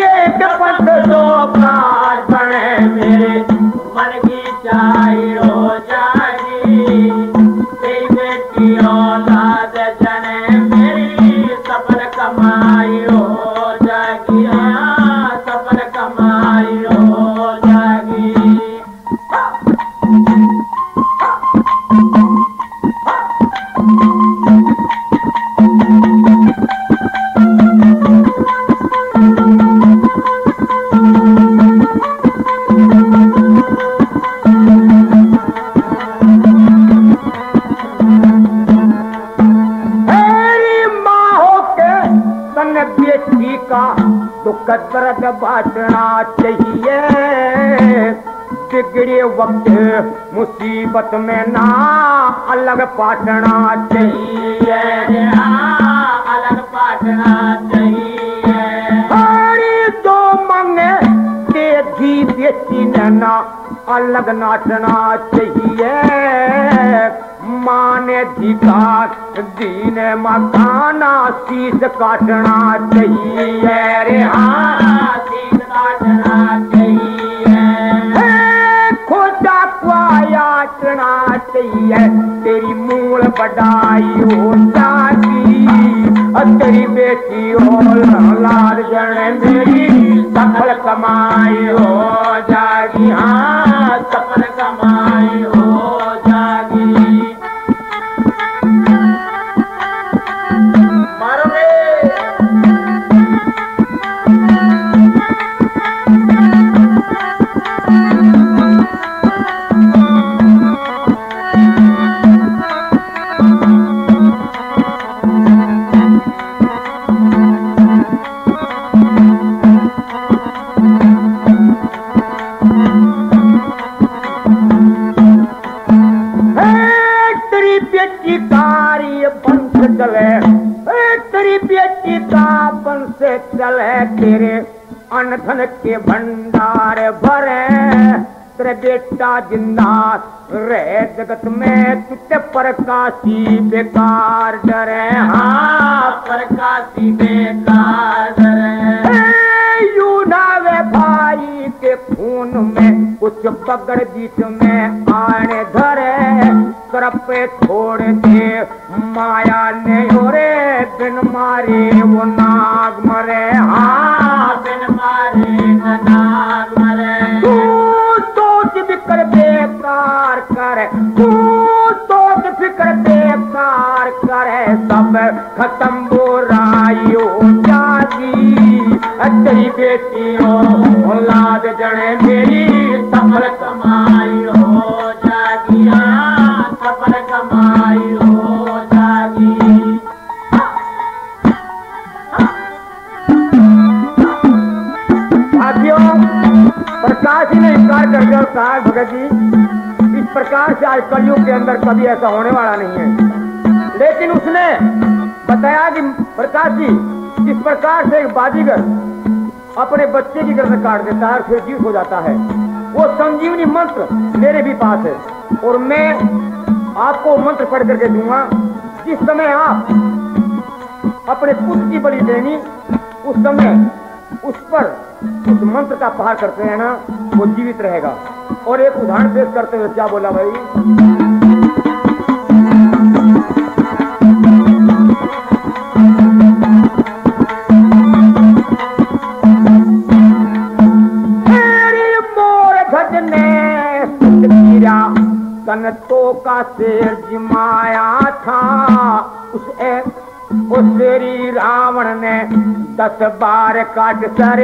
एक पंथ दो काज बने, मेरे मन की चाही हो जागी। तेरी बेटियो लाद जने मेरी सफल कमाई हो जागी। हाँ, सफल कमाई हो जागी। बेटी का दुख दर्द बांटना चाहिए। बिगड़े वक्त मुसीबत में ना अलग बांटना चाहिए। अलग बांटना चाहिए। हरी जो मंगे तेजी बेटी ने ना अलग नाचना चाहिए। माने धिकार दीन मकाना शीश काटना चाहिए। रे हाँ, शीश काटना चाहिए। खुदा को याचना चाहिए। तेरी मूल बढ़ाई हो जागी। तेरी बेटी हो लाल जन मेरी सफल कमाई हो जागी। हाँ, सफल कमाई हो जागी। तेरी बेटी का वंश चले। तेरे अन्न धन के भंडार भरे। तेरे बेटा जिंदा रहे जगत में तुझे प्रकाशी बेकार डरे। हाँ, प्रकाशी बेकार डरे। यू नावे भाई के खून में कुछ पकड़ बीच में आने धरे। पे छोड़ दे माया ने रे बिन मारे वो नाग मरे। हाँ, बिन मारे नाग मरे। तू सोच फिक्र बेकार करे। तू सोच फिक्र बेकार करे। सब खत्म बुराई हो जागी। तेरी बेटी हो लाद जने मेरी सफल कमाई हो जागी। सफल कमाई हो जागी। साथियों, प्रकाश ने इनकार कर दिया। कहा भगत जी, इस प्रकार से आज कलयुग के अंदर कभी ऐसा होने वाला नहीं है। लेकिन उसने बताया कि प्रकाश जी, जिस प्रकार से एक बाजीगर अपने बच्चे की गर्दन काट देता है और फिर जीवित हो जाता है, वो संजीवनी मंत्र मेरे भी पास है और मैं आपको मंत्र पढ़ करके दूंगा। जिस समय आप अपने पुत्र की बलि देनी, उस समय उस पर उस मंत्र का प्रहार करते हैं ना, वो जीवित रहेगा। और एक उदाहरण पेश करते हुए क्या बोला भाई, मोर ध्वज ने गिरा कनकों का शेर जिमाया था, उस श्री रावण ने 10 बार काट सर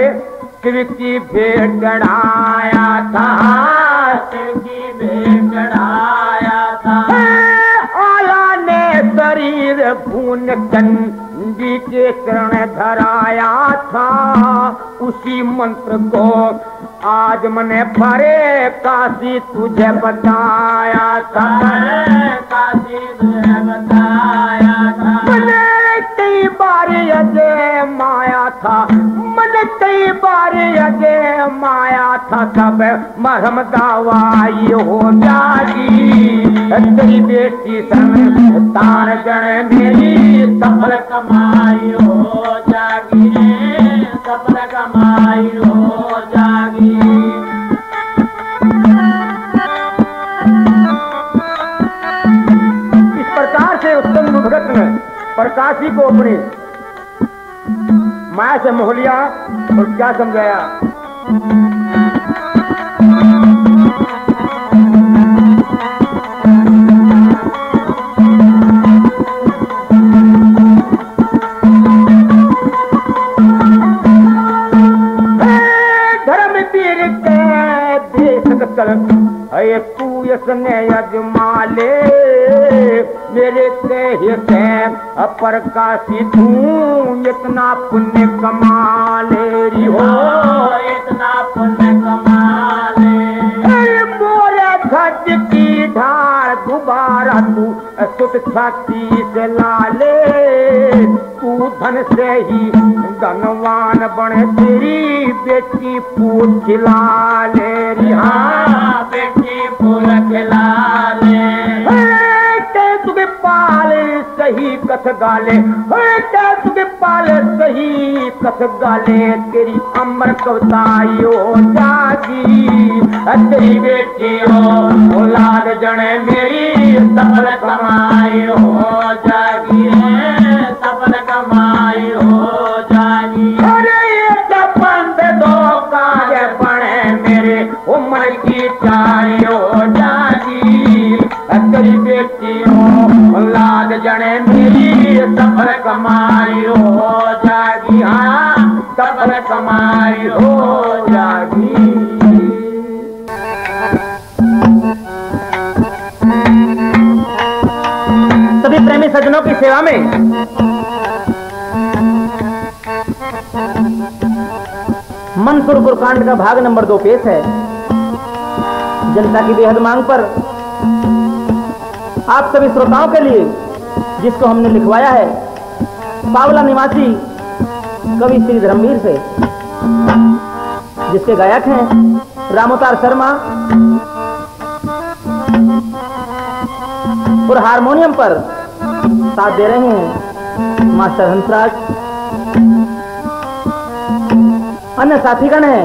शिव की भेंट चढ़ाया था, शिव की भेंट चढ़ाया था। आया ने शरीर भून चंडी के चरण धराया था, उसी मंत्र को आज मैंने भरे काशी तुझे बताया था, काशी तुझे बताया था। मैंने कई बार अजय माया था, मैंने कई बार अजय माया था, सब मरहम दवाई हो जागी, तेरी बेटी संतान जन मेरी सफल कमाई हो जागी, सफल कमाई हो जागी। इस प्रकार से उत्तम भगत ने प्रकाशी को अपनी माया से मोह लिया और क्या समझाया, धर्मवीर के देश चल तू यसने यजमा ले, मेरे तेह से प्रकाशी तू इतना पुण्य कमा ले री हो, इतना पुण्य कमा ले। मोरे ध्वज की ढाल दोबारा तू सुत छाती से ला ले, तू धन से ही धनवान बने, तेरी बेटी पूत खिला ले री, हाँ बेटी पूत खिला ले। तुगे पाल सही कथ गाले, तुगे पाल सही कथ गाले, तेरी अमर कविताई हो जागी, तेरी बेटी हो औलाद जने मेरी सफल कमाई हो जागी, सफल कमाई हो जागी। अरे ये पंथ दो कार्य बने मेरे उम्र की चारी हो जागी, तेरी बेटी हो औलाद जने मेरी सफल कमाई हो जागी, हाँ सफल कमाई हो जागी। सभी प्रेमी सज्जनों की सेवा में मंसूर गुरकांड का भाग नंबर 2 पेश है। जनता की बेहद मांग पर आप सभी श्रोताओं के लिए, जिसको हमने लिखवाया है पावला निवासी कवि श्री धर्मवीर से, जिसके गायक हैं रामोतार शर्मा और हारमोनियम पर साथ दे रहे हैं मास्टर हंसराज। अन्य साथीगण हैं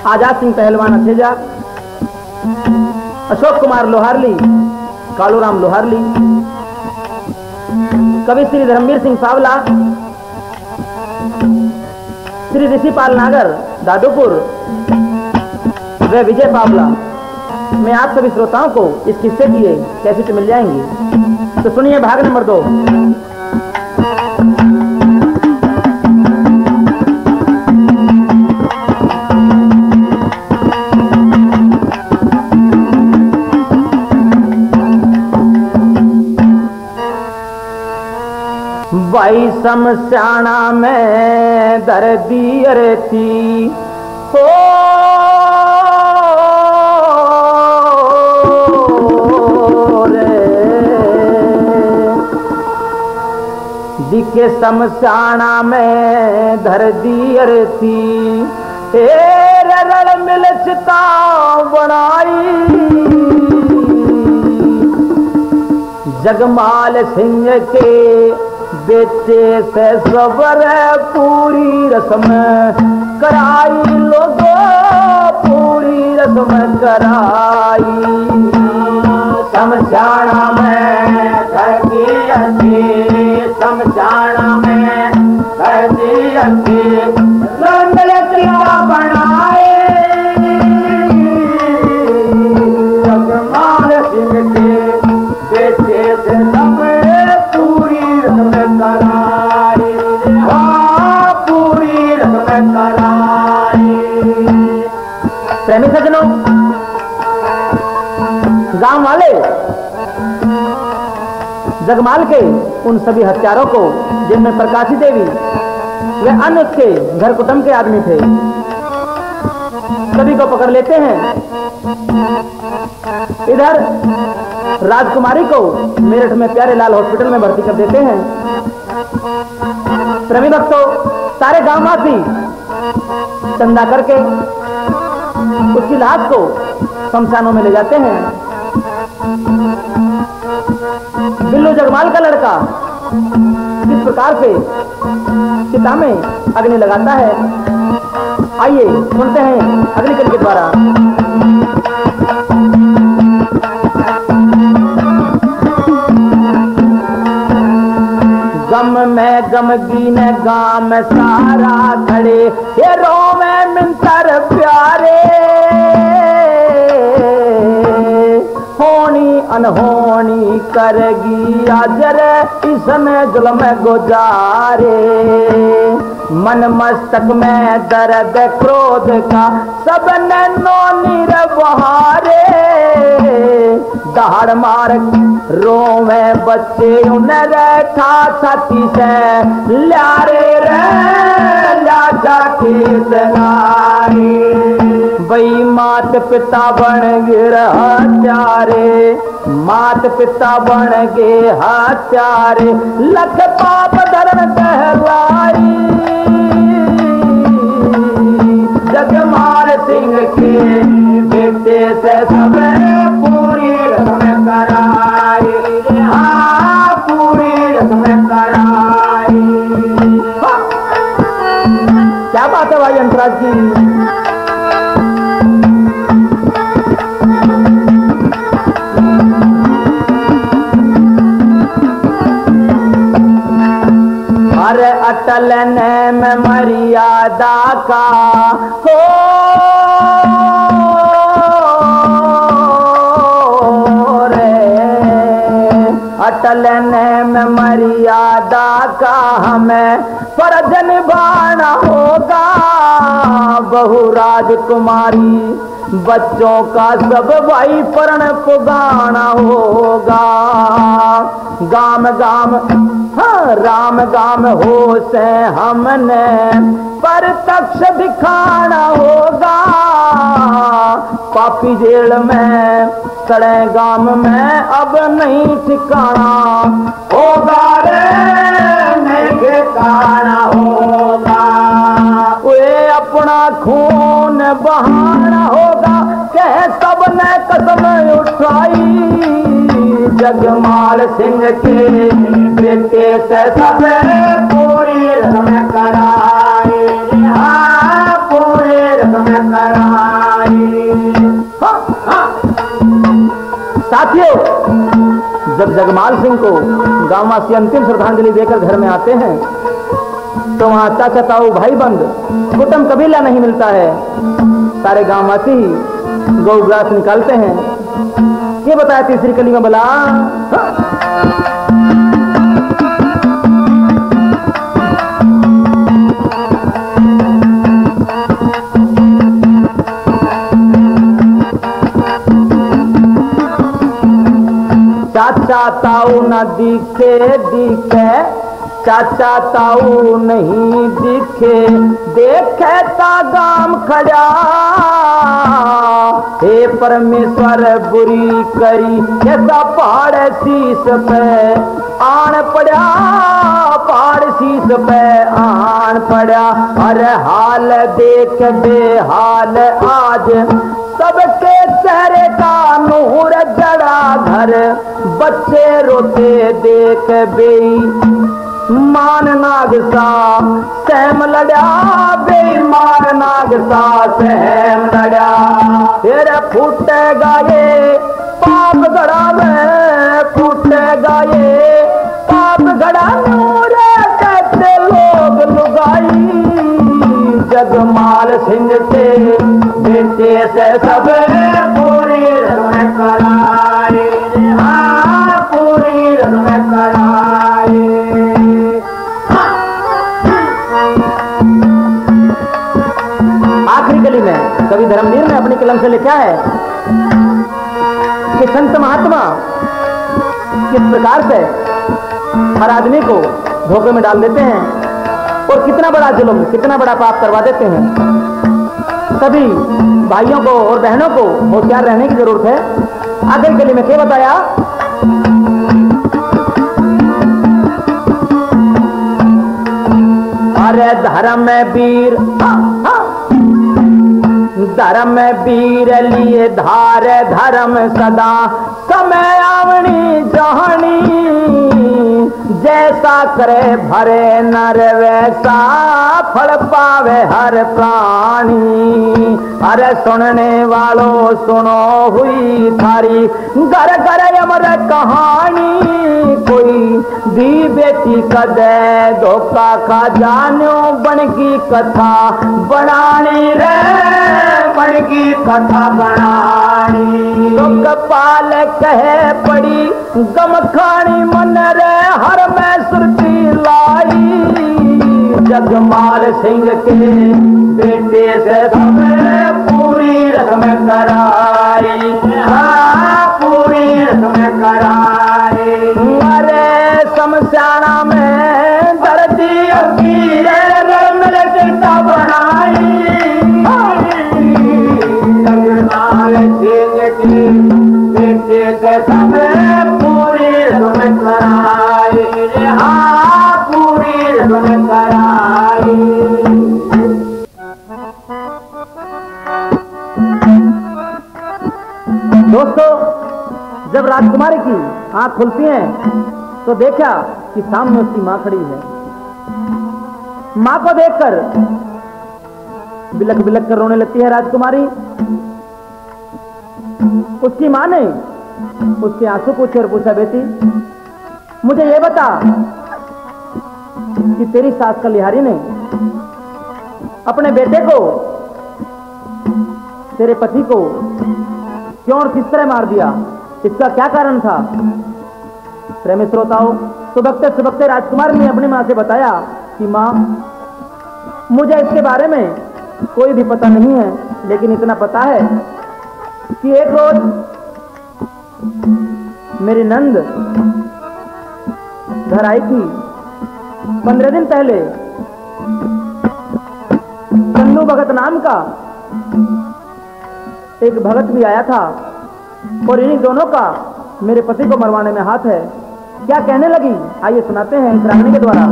आजाद सिंह पहलवान अथेजा, अशोक कुमार लोहारली, कालूराम लोहारली, कवि श्री धर्मवीर सिंह सावला, श्री ऋषिपाल नागर दादूपुर व विजय पावला। मैं आप सभी श्रोताओं को इस किस्से की कैसेट मिल जाएंगी, तो सुनिए भाग नंबर 2। भाई समस्याना में दर्दी अरे थी हो रे, के शमशाना में धर दी अर्थी रण मिल चिता बनाई जगमाल सिंह के बेटे से सबर पूरी रस्म कराई लोगों पूरी रस्म कराई शमशाना में धरती अच्छी शमशाना में धरती अच्छी लंगलतिया बनाए जगमाल सिंह के बेटे से सब पूरी रस्म कराई हाँ पूरी रस्म कराई। प्रेमी सज्जनों, गांव वाले जगमाल के उन सभी हत्यारों को जिनमें प्रकाशी देवी वे अन्य उसके घर कुटुंब के आदमी थे सभी को पकड़ लेते हैं। इधर राजकुमारी को मेरठ में प्यारे लाल हॉस्पिटल में भर्ती कर देते हैं। प्रेमी भक्तों, सारे गांववासी चंदा करके उसकी लाश को शमशानों में ले जाते हैं। बिल्लू जगमाल का लड़का किस प्रकार से चिता में अग्नि लगाता है, आइए सुनते हैं अग्निकल के द्वारा। गम में गमगीन गाम सारा खड़े ये रोवे मिंतर प्यारे होनी अनहोनी करगी आजर इसमें जुल्म गुजारे मन मस्तक में दर्द क्रोध का सब नैनो निर्वहारे दहाड़ मार रोवे बच्चे उन्हें रखा छाती से ल्यारे रे ल्या जाती से बई मात पिता बन गिर हत्यारे मात पिता बन गे हत्यारे लख पाप धर्म कहलाई जगमाल सिंह के बेटे से सब पूरी रस्म कराई हाँ पूरी रस्म कराई। क्या बात है भाई अंतराज जी। अरे अटल ने में मर्यादा का हो अटल ने में मर्यादा का हमें फर्ज निभाना होगा बहु राजकुमारी बच्चों का सब भाई परण पुगाना होगा गाम गाम हाँ राम गाम हो से हमने पर तक्ष दिखाना होगा पापी जेल में सड़े गाम में अब नहीं ठिकाना होगा रे नहीं ठिकाना होगा वे अपना खून बहाना होगा कह सब ने कसम उठाई जगमाल सिंह के बेटे से सब पूरी रस्म कराई हाँ पूरी रस्म कराई। साथियों, जब जगमाल सिंह को गांववासी अंतिम श्रद्धांजलि देकर घर में आते हैं तो वहां चाचा ताऊ भाई बंद कुटुंब कबीला नहीं मिलता है। सारे गांववासी ही गौग्रास निकालते हैं। ये बताया तीसरी कली में बोला चाचा ताऊ न दिखे दिखे चाचा ताऊ नहीं दिखे देखे ता गाम खड़ा हे परमेश्वर बुरी करी ऐसा पहाड़ शीस पे आन पड़ा, पहाड़ शीस पे आन पड़ा। अरे हाल देख बेहाल आज सबके चेहरे का नूर जड़ा घर, बच्चे रोते देख बेई मान नाग सा सहम लड़ा, बेईमान नाग सा सहम लड़ा। फिर फूटेगा ये पाप गड़ा में, फूटेगा ये पाप गड़ा नूर कहते लोग लुगाई। जगमाल सिंह के बेटे से सब पूरी रस्म कराए, हाँ पूरी रस्म कराए। आखिरी कली में कवि धर्मवीर ने अपनी कलम से लिखा है कि संत महात्मा किस प्रकार से हर आदमी को धोखे में डाल देते हैं और कितना बड़ा जुल्म, कितना बड़ा पाप करवा देते हैं। सभी भाइयों को और बहनों को होशियार रहने की जरूरत है। आखिरी कली में क्या बताया? अरे धर्म वीर, धर्म वीर लिए धार धर्म सदा समय आवनी जहानी। जैसा करे भरे नर वैसा फल पावे हर प्राणी। अरे सुनने वालों सुनो हुई थारी घर घर अमर कहानी। कोई दी बेटी कदे धोखा खा जानो बन की कथा बनानी रे, बन की कथा बनानी। तो कपाल कहे पड़ी गम खानी मन रे हर में सुरती लाई। जगमाल सिंह के बेटे से हमें पूरी रस्म कराई, हाँ पूरी रस्म कराई। अरे शमशाना में दर्दी अकीर मिल चिता बनाई। जगमाल सिंह के बेटे से हमें पूरी रस्म कराई, हाँ पूरी रस्म कराई। दोस्तों, जब राजकुमारी की आंख खुलती है तो देखा कि सामने उसकी मां खड़ी है। मां को देखकर बिलक बिलक कर रोने लगती है राजकुमारी। उसकी मां ने उसके आंसू पूछे और पूछा, बेटी मुझे ये बता कि तेरी सास कलिहारी ने अपने बेटे को, तेरे पति को क्यों और किस तरह मार दिया, इसका क्या कारण था? प्रेमी श्रोताओं, सुबकते राजकुमार ने अपनी मां से बताया कि मां मुझे इसके बारे में कोई भी पता नहीं है, लेकिन इतना पता है कि एक रोज मेरी नंद घर आई थी। 15 दिन पहले चंदू भगत नाम का एक भगत भी आया था और इन्हीं दोनों का मेरे पति को मरवाने में हाथ है। क्या कहने लगी, आइए सुनाते हैं इस रागनी के द्वारा।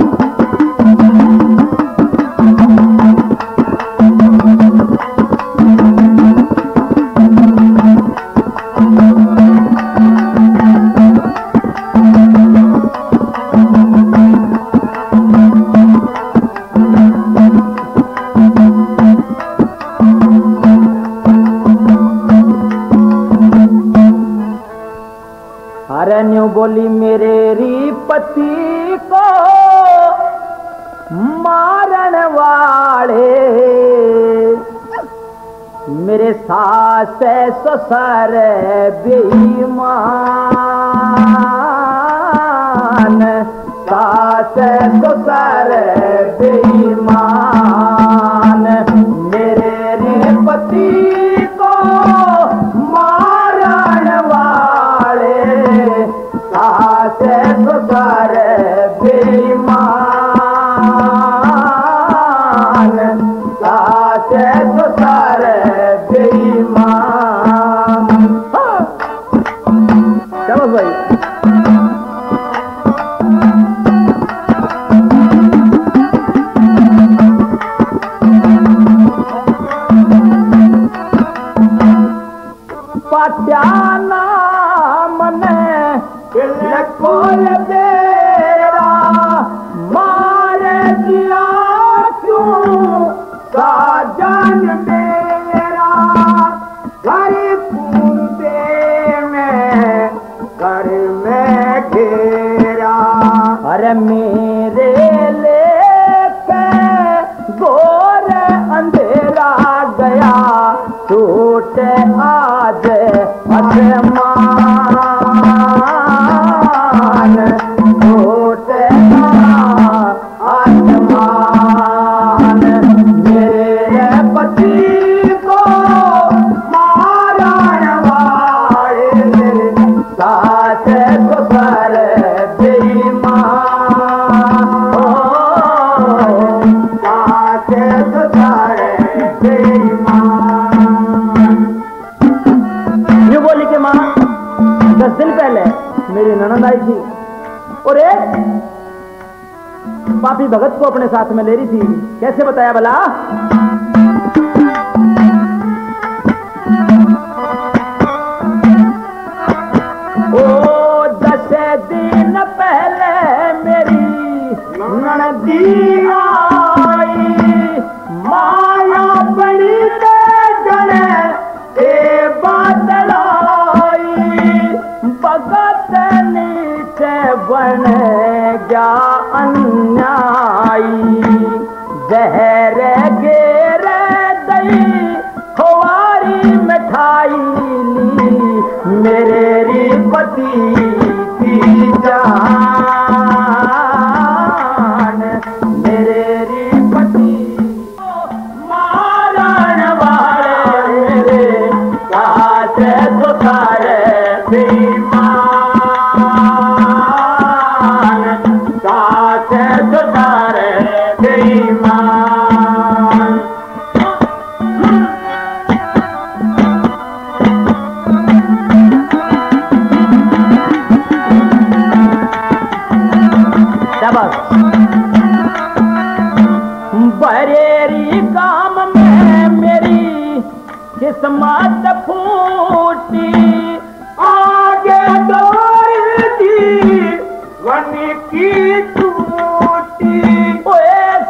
न्यू बोली मेरे री पति को मारन वाले, मेरे सास ससुर बेईमान। सास ससुर बेईमान, मेरे री पति को मारन वाले, सास ससुर बेईमान। सास ससुर बेईमान। पाट्या नाम ने कोल बेरा मारे दिया क्यों साजन मेरा घर पूरे में घर में घेरा अरे मेरे लेके गोर अंधेरा गया टूटे आज आसमान टूटे आसमान मेरे पति को मारन वाले सास ससुर बेईमान सास ससुर बेईमान। यूं बोली कि माँ 10 दिन पहले मेरी ननद आई थी और एक पापी भगत को अपने साथ में ले रही थी। कैसे बताया भला? ओ 10 दिन पहले मेरी ननदी आई माया बड़ी जने ए बादलाई भगत नीचे बन गया अन्यायी जहर गेर दई खुआरी मिठाई ली मेरे पति की जान मेरे पति मारन वाले मेरे सास ससुर बेईमान सास ससुर बेईमान। बरेरी काम में मेरी किस्मत फूटी आगे दौड़ी वनी की टूटी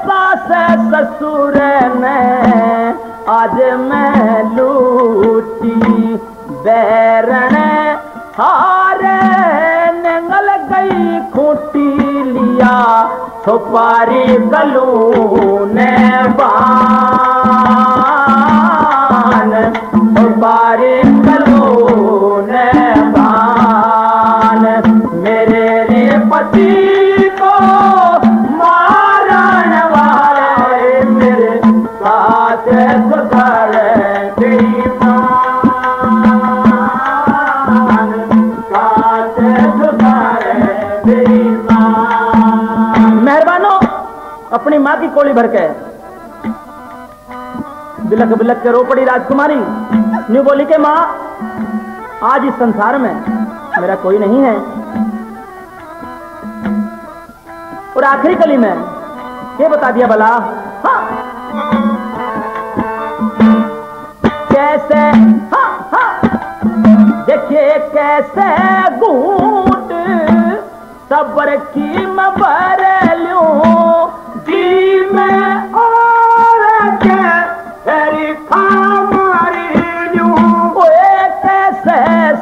सास ससुर ने आज मैं लूटी बैरण हारे नंगल गई खूटी लिया सुपारी गलू ने बान सुपारी गलू ने बान मेरे पति को मारन वाले मेरे सास ससुर बेईमान सास ससुर बेईमान। मेहरबानो अपनी माँ की कोली भर के बिलक बिलक के रो पड़ी राजकुमारी। न्यू बोली के माँ आज इस संसार में मेरा कोई नहीं है और आखिरी कली में ये बता दिया भला। हाँ कैसे हाँ हाँ देखिए कैसे घूट सबर की मैं भर लूं जी में और तेरी खामारी लूं कैसे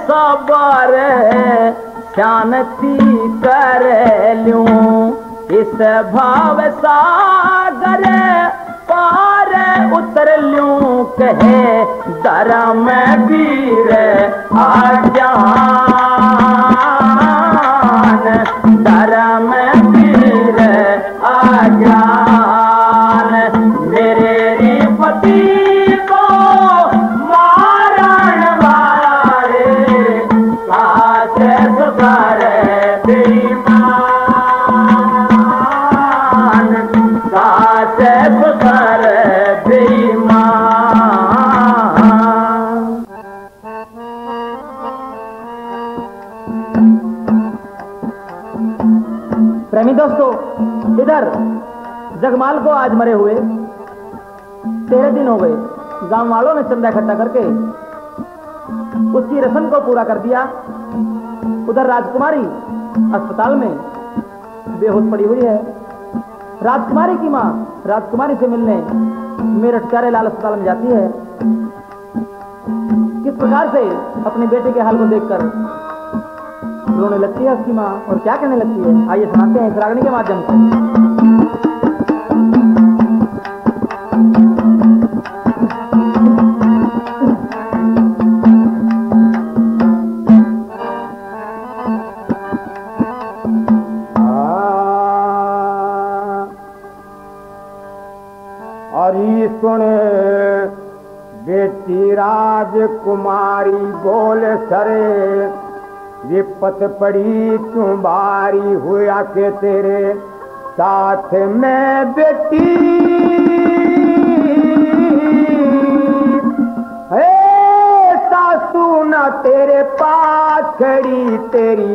सबर शांति कर लूं इस भाव सागर पार उतर लूं कहे धर्म वीर आजान धर्म वीर आजान मेरे पति को मारन वाले सास ससुर बेईमान सास ससुर बेईमान। प्रेमी दोस्तों इधर जगमाल को आज मरे हुए 13 दिन हो गए। गांव वालों ने चंदा इकट्ठा करके उसकी रस्म को पूरा कर दिया। उधर राजकुमारी अस्पताल में बेहोश पड़ी हुई है। राजकुमारी की माँ राजकुमारी से मिलने मेरठ प्यारे लाल अस्पताल में जाती है। किस प्रकार से अपने बेटे के हाल को देखकर रोने लगती है उसकी माँ और क्या कहने लगती है, आइए सुनाते हैं इस रागनी के माध्यम से। हरी सुन बेटी राजकुमारी बोल सरे, विपत पड़ी क्यों बारी हुआ के तेरे साथ में बेटी। सासू न तेरे पास खड़ी तेरी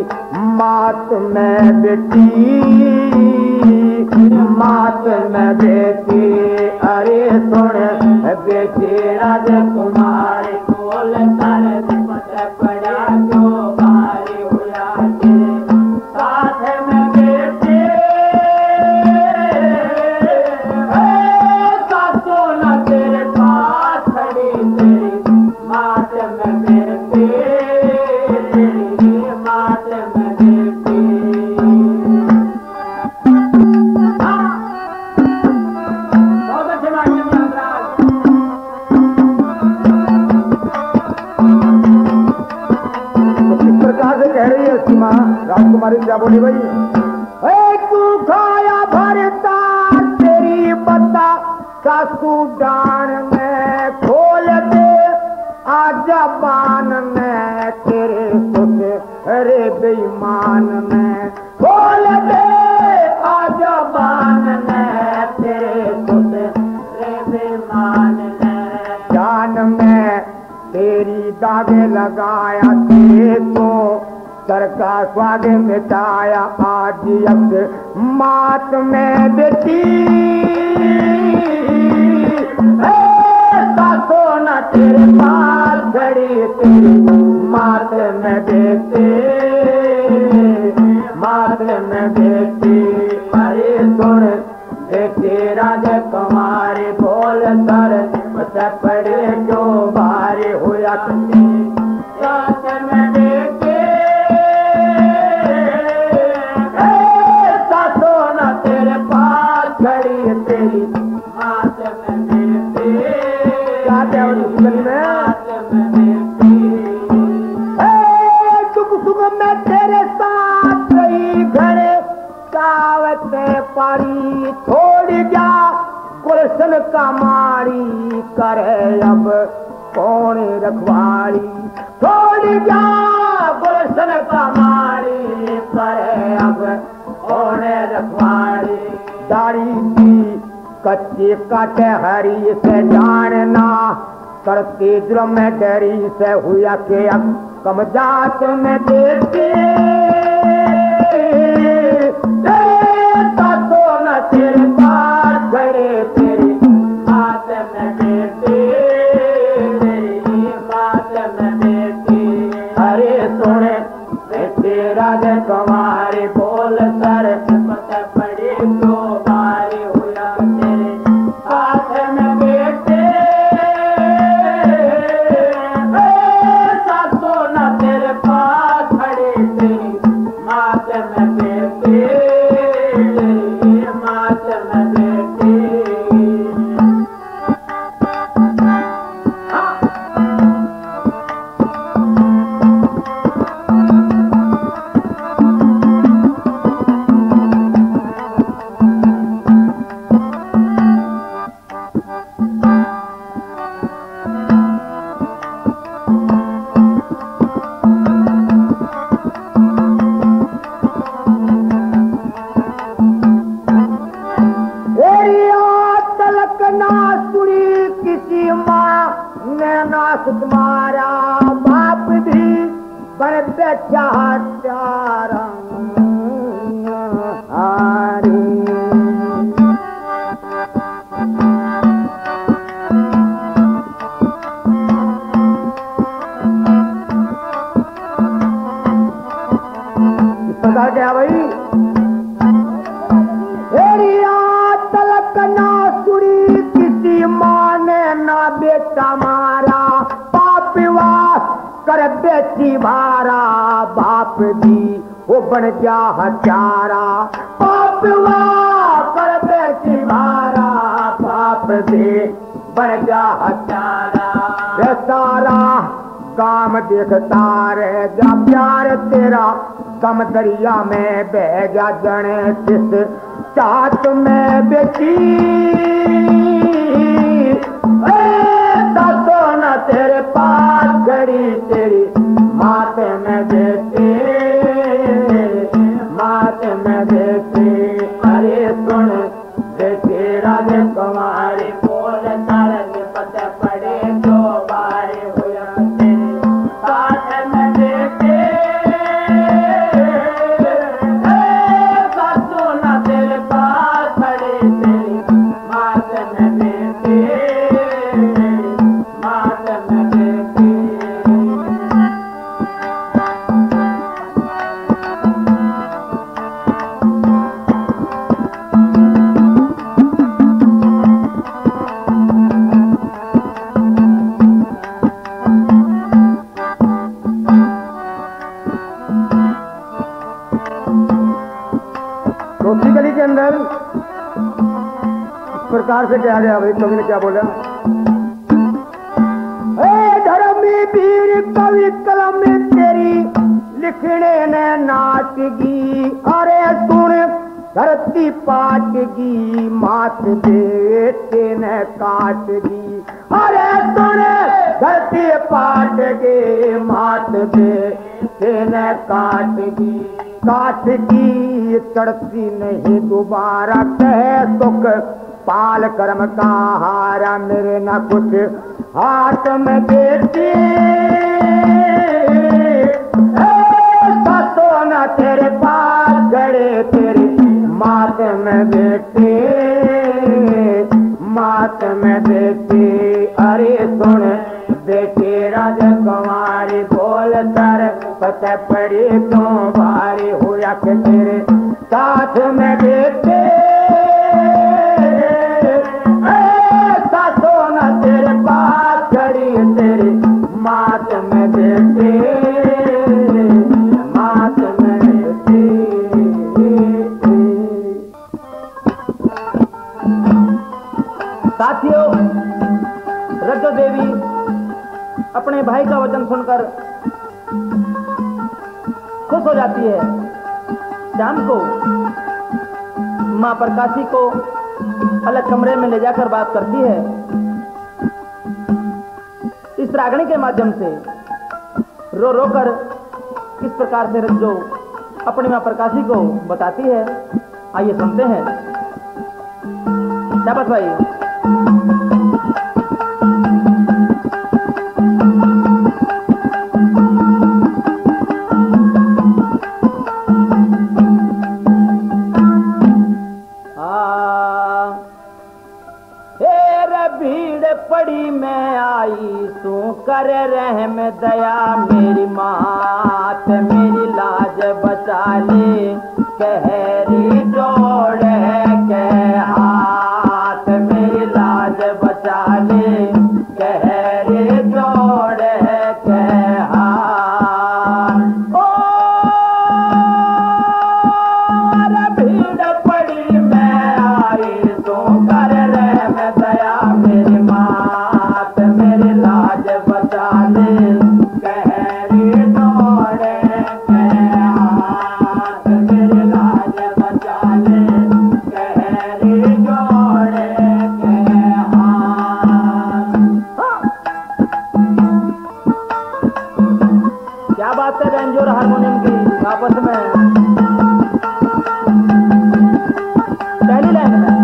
मात में बेटी, मात में बेटी। अरे सुन बेटी राजकुमारी बोल कर विपत पड़ा क्यों बारी हुआ तेरे साथ में बेटी। सासू न तेरे पास खड़ी तेरी मात में बेटी, तेरी मात में बेटी। बहुत अच्छे माध्यम किस प्रकार से कह रही है उसकी माँ राजकुमारी, क्या बोली भाई? तू खाया भरता तेरी बता सासू डान में खोल दे, आजा बान में तेरे सुत अरे बेईमान में खोल दे, आजा बान में तेरे सुत अरे बेईमान में। जान में तेरी दागे लगाया तेरे तो सर का स्वाद मिटाया, आज अब मात में बेटी। सासो न तेरे पास खड़ी तेरी मात में बेटी, मात में बेटी। अरे सुन बेटी राजकुमारी बोल सर पड़े जो भारी हुआ साथ में बेटी। सासो न तेरे पास खड़ी तेरी मात में बेटी, मात में बेटी। सुख सुख में तेरे साथ रही घरे कावत पारी छोड़ जा गुलशन का मारी करे अब कौन रखवारी। छोड़ जा गुलशन का मारी करे अब कौन रखवारी। दाढ़ी की कच्चे काटे हरी से जानना, करते जुर्म में डरी से हुआ के अब कम जात में देती। सासो न तेरे पास खड़े तेरी मात में बेटी, तेरी मात में बेटी। अरे सुन बेटी राजकुमारी बोल सर पत पड़ी तो बारी हुआ तेरे हाथ में बेटी। सासो न तेरे पास खड़ी तेरी मात में बेटी, तेरी मात में बेटी। तुम्हारा बाप भी बन बैठा चारा गया भाई। एरिया तलक ना सुनी किसी माँ ने ना बेटा मारा, पापवा कर बेटी भारा, बाप दी वो बन गया हत्यारा, पापवा कर बेटी भारा, बाप दी बन गया हत्यारा। सारा काम देखता रह जा प्यार तेरा, कम दरिया में बह जा जने किस चाहत में बेटी, सोना तेरे पास घड़ी तेरी माथे में देती, माथे में देती। अरे सुन बेटी राजे कुमारी बोल तारक पता पड़े दो बारी हुआ साथ में देते, सोना तेरे पास खड़ी तेरी माथे में देती, माथे में देती। दूसरी गली के अंदर इस प्रकार से कहा गया भाई, कवि ने क्या बोला? धर्मी वीर कवि कलम तेरी लिखने ने नाटगी, अरे सुन धरती पाटगी, मात बेटे ने काटगी, अरे सुन धरती पाटगी, मात बेटे ने काटगी, काटगी चढ़ती नहीं दोबारा, कह सुख पाल कर्म का हारा, मेरे न कुछ हाथ में बेटी, सोना तेरे पास गड़े तेरी मात में बेटी, मात में बेटी। अरे सुन बेटी राजकुमारी बोल तर पता पड़ी तो भारी हुआ के तेरे साथ में बेटे, सोना तेरे पास खड़ी तेरी मात में बेटे, मात में बेटे। साथियों, रज्जो देवी अपने भाई का वचन सुनकर खुश हो जाती है। शाम को मां प्रकाशी को अलग कमरे में ले जाकर बात करती है। इस रागणी के माध्यम से रो रो कर किस प्रकार से रज्जो अपनी मां प्रकाशी को बताती है, आइए सुनते हैं। शाबाश भाई। पड़ी मैं आई तू कर रहम दया, मेरी मात मेरी लाज बचा ले, कहरी जोड़ है कह हाथ मेरी लाज बचा ले, कहरी जोड़ है कह हाथ। ओ भीड़ पड़ी मैं आई तू कर रहम दया, मेरी मेरी लाज बचा ले, कहरी दौड़े हाथ मेरी लाज बचा ले, कहरी दौड़े हाथ। क्या बात है बैंजो और हारमोनियम की आपस में। पहली लाइन में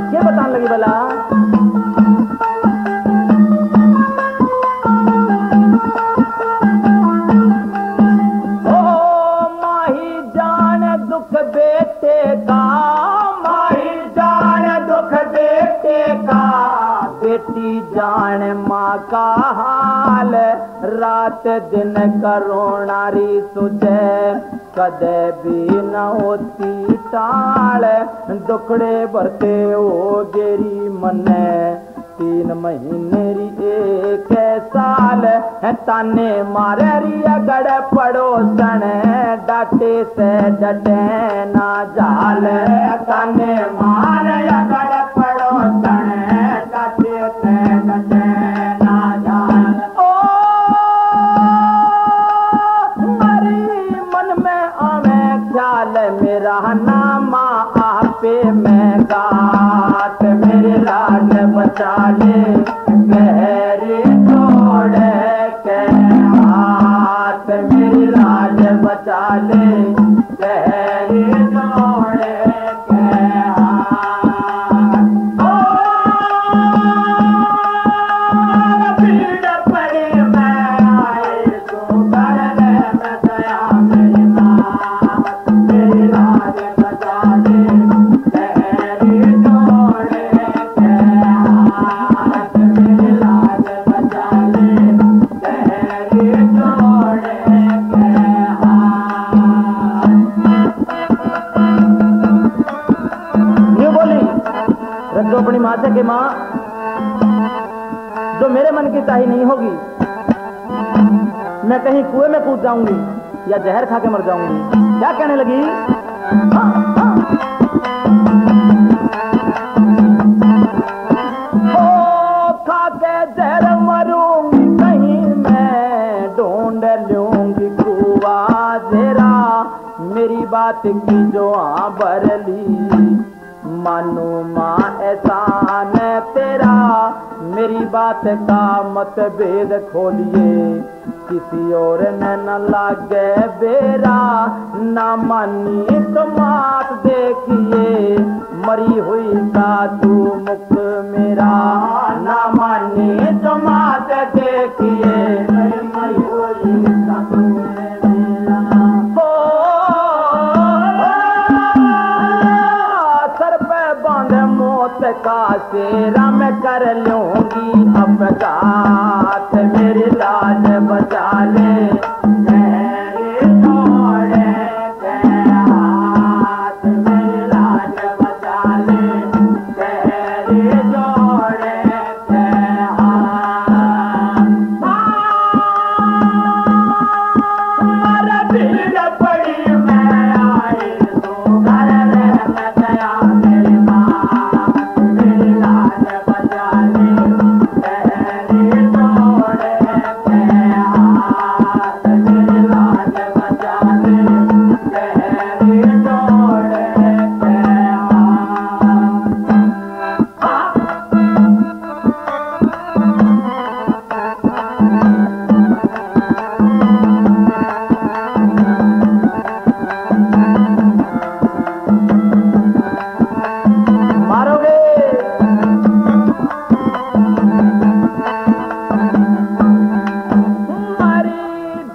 क्या बताने लगी भला? बेटे का माही जान दुख बेटे का, बेटी जान माँ का हाल, रात दिन करो नारी तुझे कदे भी न होती टाल दुखड़े भरते हो गेरी मने 3 महीने री एक साल ताने मारे रिया गड़ पड़ोसन डाटे से डटे ना जाल ताने मारे गड़ पड़ोसन डाटे से डटे ना जाल ओ मरी मन में आवे ख्याल मेरा नामा आपे में गात मेरे लाज बचा ले गहरी छोड़ के हाथ मेरी लाज बचा ले गहरी छोड़ के हाथ ओ भीड़ पड़ी मैं आए तो करने में गया मेरी माँ मेरी लाज बचा ले गहरी छोड़ के हाथ मेरी लाज बचा ले गहरी छोड़ के हाथ। यूं बोली रद्दो अपनी माँ से कि माँ जो मेरे मन की चाही नहीं होगी मैं कहीं कुएं में कूद जाऊंगी या जहर खा के मर जाऊंगी। क्या कहने लगी? हाँ, हाँ। ओ खा के जहर मरूंगी कहीं मैं ढूंढ लूंगी कुआ जरा मेरी बात की जो भर ली मानो माँ एहसान तेरा मेरी बात का मतभेद खोलिए किसी और ने न लागे बेरा ना मानी तो मात देखिए मरी हुई का तू मुख मेरा ना मानी तो मात देखिए मरी हुई का तू मेरा हो सर पे बांध मौत का सेरा मैं कर लूंगी अपघात मेरी लाज बचा ले मेरी छोड़ के हाथ मेरी लाज बचा ले मेरी छोड़ के हाथ। अरे भीड़ पड़ी मैं आई तो घर में गया मेरी माँ मेरी लाज बचा ले मेरी छोड़ के हाथ मेरी लाज बचा ले मेरी छोड़ के हाथ। मारोगे मारी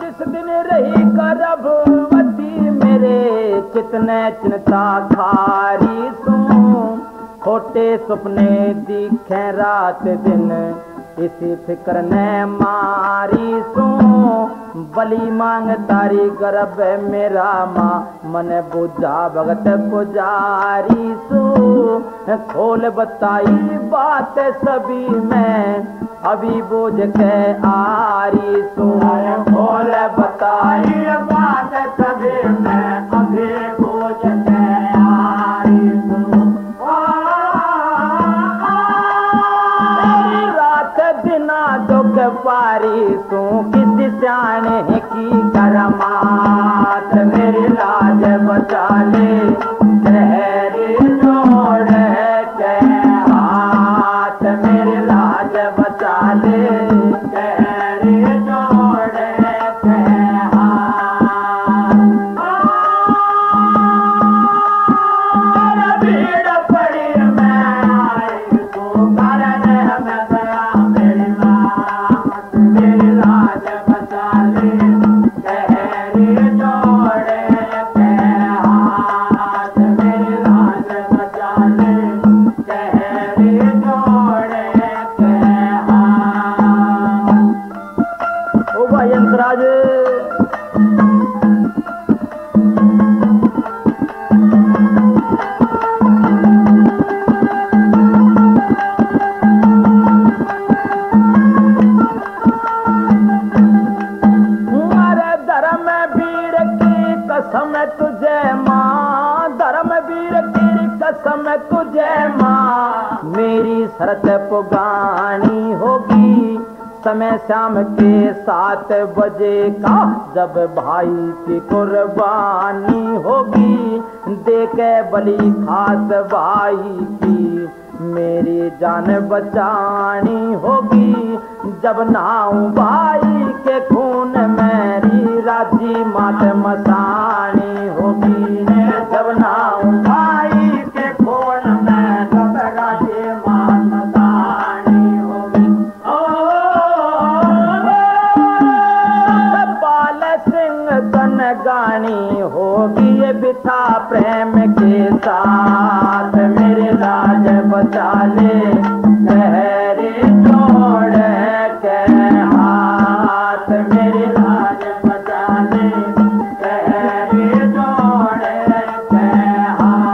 जिस दिन रही गर्भवती मेरे कितने चिंता खारी सू खोटे सपने दिखे रात दिन इसी फिक्र ने मारी सू बली मांग तारी गर्भ मेरा माँ मन बुझा भगत पुजारी सू खोल बताई बात सभी में अभी बोझ के आरी सू खोल बताई बात सभी में अभी बोझ के आरी सू रात दिना दुख पारी सू किसी जाने की करमात मेरी लाज बचा ले गहरी छोड़ के हाथ मेरी लाज बचा ले गहरी छोड़ के हाथ। अरे भीड़ पड़ी मैं आई तो घर में गया मेरी माँ मेरी लाज बचा ले गहरी छोड़ के हाथ मेरी लाज बचा ले गहरी छोड़ के हाथ। ओ भाई अंतराज मैं तुझे माँ मेरी शरत पुगानी होगी। समय शाम के 7 बजे का जब भाई की कुर्बानी होगी। दे के बलि खास भाई की मेरी जान बचानी होगी। जब नाऊ भाई के खून मेरी राजी मात मसानी होगी। जब नाऊ भाई के खून में तब राजी मात मसानी होगी। बाल सिंह तन गानी होगी ये बिथा प्रेम के साथ। मेरे लाज बचा ले गहरे जोड़ के हाथ। मेरे लाज बचा ले गहरे जोड़ के हाथ।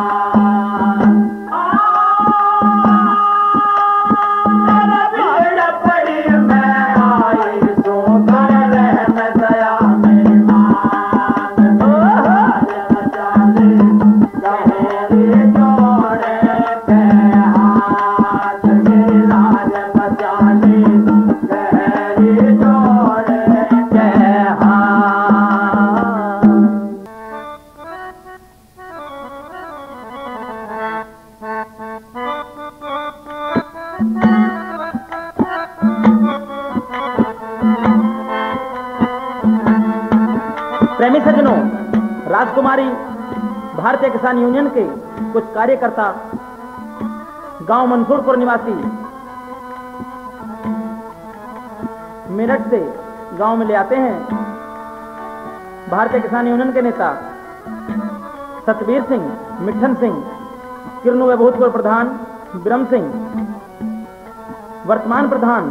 भीड़ पड़ी मैं आई सो कर रहम दया मेरी मान। लाज बचा ले गहरे जोड़ के हाथ। मेरी लाज बचा ले गहरे जोड़ के हाथ। प्रेमी सज्जनों, राजकुमारी भारतीय किसान यूनियन के कुछ कार्यकर्ता गांव मंसूरपुर निवासी मेरठ से गांव में ले आते हैं। भारतीय किसान यूनियन के नेता सतबीर सिंह, मिठन सिंह, किरनू व भूतपूर्व प्रधान ब्रह्म सिंह, वर्तमान प्रधान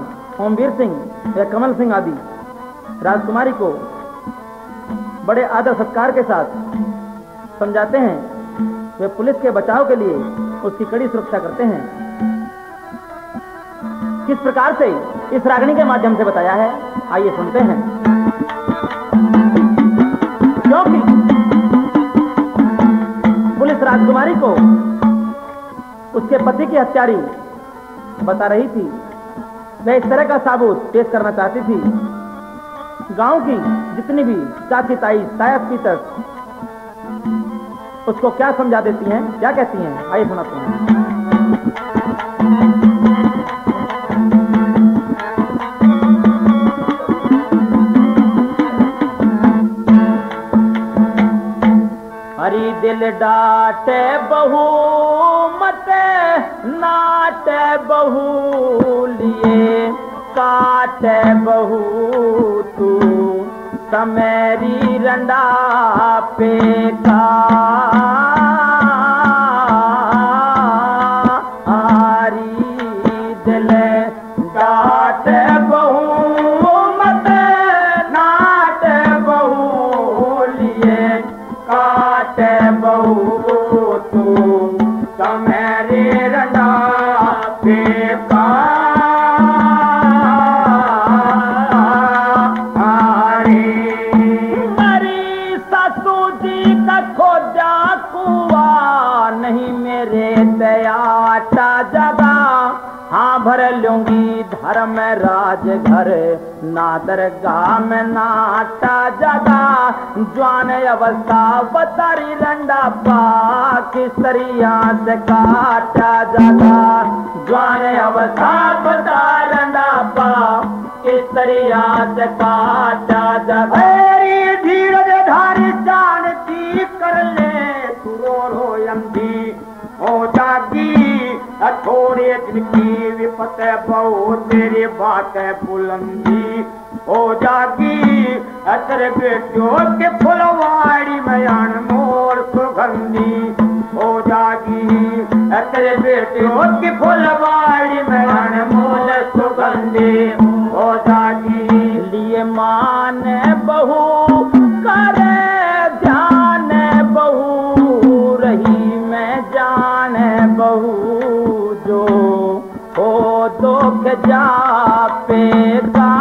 ओमवीर सिंह या कमल सिंह आदि राजकुमारी को बड़े आदर सत्कार के साथ समझाते हैं। वे पुलिस के बचाव के लिए उसकी कड़ी सुरक्षा करते हैं। किस प्रकार से इस रागनी के माध्यम से बताया है, आइए सुनते हैं। क्योंकि पुलिस राजकुमारी को उसके पति की हत्यारी बता रही थी। वह इस तरह का सबूत पेश करना चाहती थी। गांव की जितनी भी चाची ताई ताया तक उसको क्या समझा देती हैं, क्या कहती हैं, आइए सुनाते हैं। हरी दिल डाटे बहू मत नाटे बहू लिए काटे बहू तू समेरी रंडा पे का हरी दिल डाटे बहू मत नाटे बहू लिए काटे बहू तू समेरी रंडा पे का जगा हाँ भर लूंगी धर्म राज घर ना दरगाह में नाटा जगा ज्वान अवस्था बतारी रंडा पा किसरिया से काटा जगा ज्वान अवस्था बता रंडा पा किसरिया से काटा जगा धीरज धारी जानती कर ले तू रो यमदी हो जागी थोड़े दिन की विपत बहु तेरी बात है बुलंदी हो जागी अतर बेटियों के फुलवाड़ी में अनमोल सुगंधी हो जागी अतर बेटियों की फुलवाड़ी में अनमोल सुगंधी हो जागी लिए मान बहू करे ध्यान बहू रही मैं जान बहू जो हो दुख जा पे का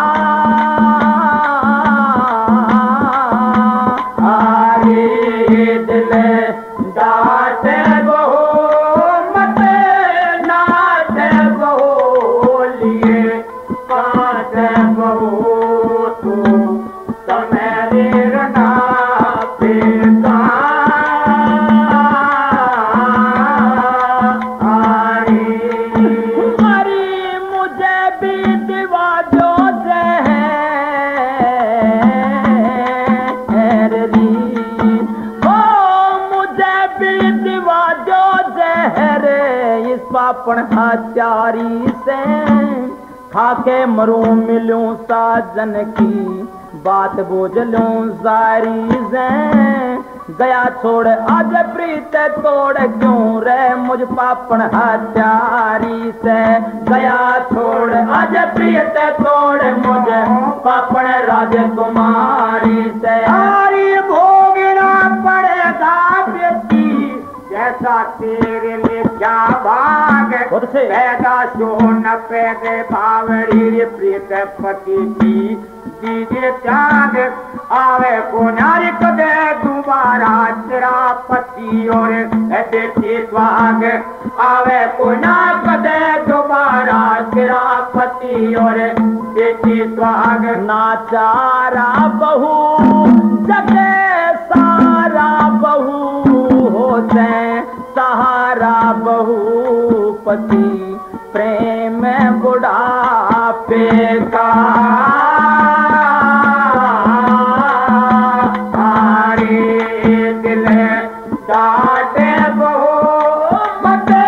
आरे दिल डाटे बहू से बहु तू मेरी रना पिता मरी मुझे भी दिवा जो जहरी हो मुझे भी दिवा जो जहर इस पापन हत्यारी से खाके मरूं मिलूं साजन की बात बोझ लूं सारी से गया छोड़ आज प्रीत तोड़ क्यों रे मुझ पापन हत्यारी से गया छोड़ आज प्रीत तोड़ मुझे पापन राजकुमारी से हरी भोगना पड़ेगा बेटी जैसा तेरे लिखा भाग पैदा सोन पैदे भावड़ी प्रीत पति की दीजिए त्याग आवे को नारी कदे दोबारा तेरा पति और बेटी स्वाग आवे को ना कदे दोबारा तेरा पति और बेटी स्वाग नाचारा बहू जगे सारा बहू होते सहारा बहू पति प्रेम बुढ़ापे का दिल डाटे बहू मते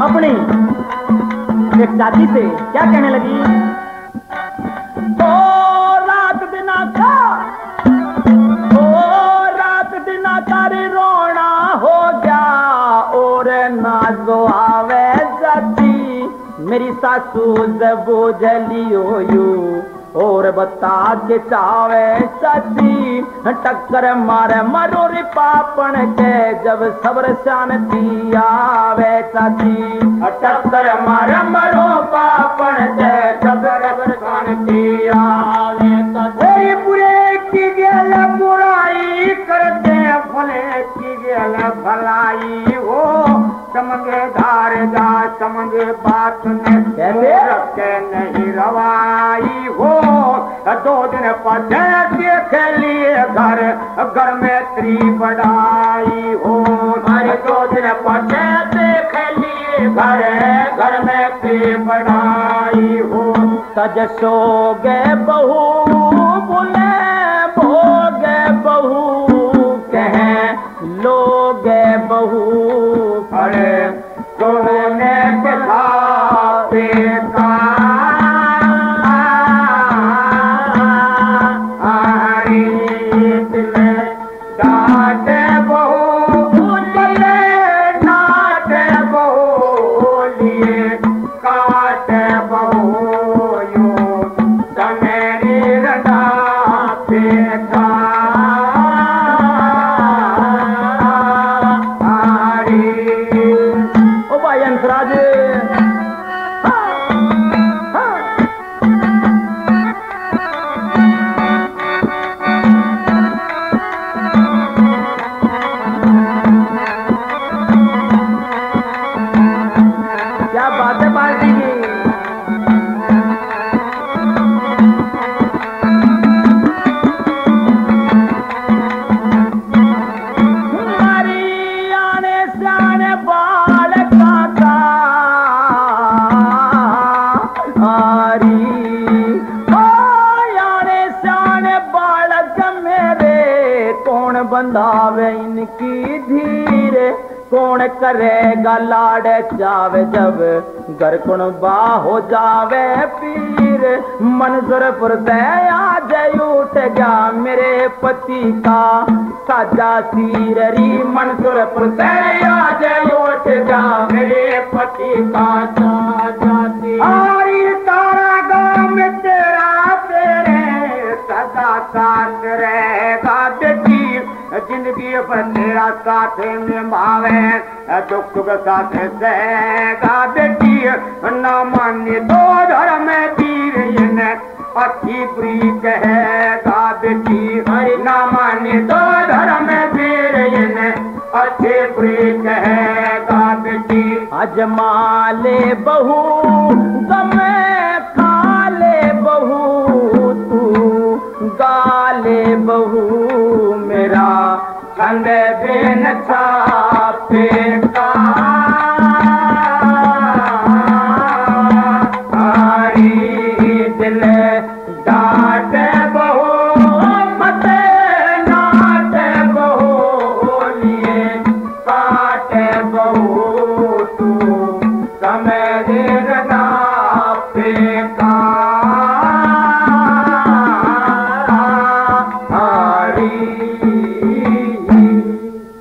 अपनी एक चाची से क्या कहने लगी? ओ रात दिना का रे रोना हो गया और ना जो आवे जाती मेरी सासू बोझलियो यू और बता के चावे चाची टक्कर मारे मरोरी पापन के जब सबर शांति आवे चाची टक्कर मारे मरो पापन के जब सबर शांति आवे चाची बुरे की गेल बुराई करते भले की गेल भलाई हो समझे धार जा समझे बात ने रखे नहीं रवाई हो 2 दिन पहले देख लिए घर में त्री बढ़ाई हो हमारे 2 दिन पहले देख लिए घर में त्री बढ़ाई हो सज सो गए बहू बोले भोगे बहू कहे लोगे बहू अरे सोने के खाते का डाटे बहू चले नाटे बहू लिए काटे बहू यो तमेरी रना पेटा ओ भाई अंतराज क्या बात है पार्टी की आने जाने बाल काका आरी आने जाने बालक मेरे कौन बंधावे इनकी धीरे कौन करेगा लाड़ जावे जब घर कौन बाहो जावे पीर मंजूरपुर से आज उठ गया मेरे पति का साजा सीररी मंजूरपुर से आज उठ गया मेरे पति का साजा सीररी तारा गाँव में तेरा तेरे सदा साथ रहेगा बेटी जिंदगी पर तेरा साथ निभावे दुख सुख साथ रहेगा बेटी न मान्य 2 धर्म वीर अच्छी बुरी कहेगा बेटी न मान्य 2 धर्म वीर अच्छे बुरे कहेगा बेटी अजमा ले बहू गमे खा ले बहू तू गाले बहू मेरा छंद बेन छापे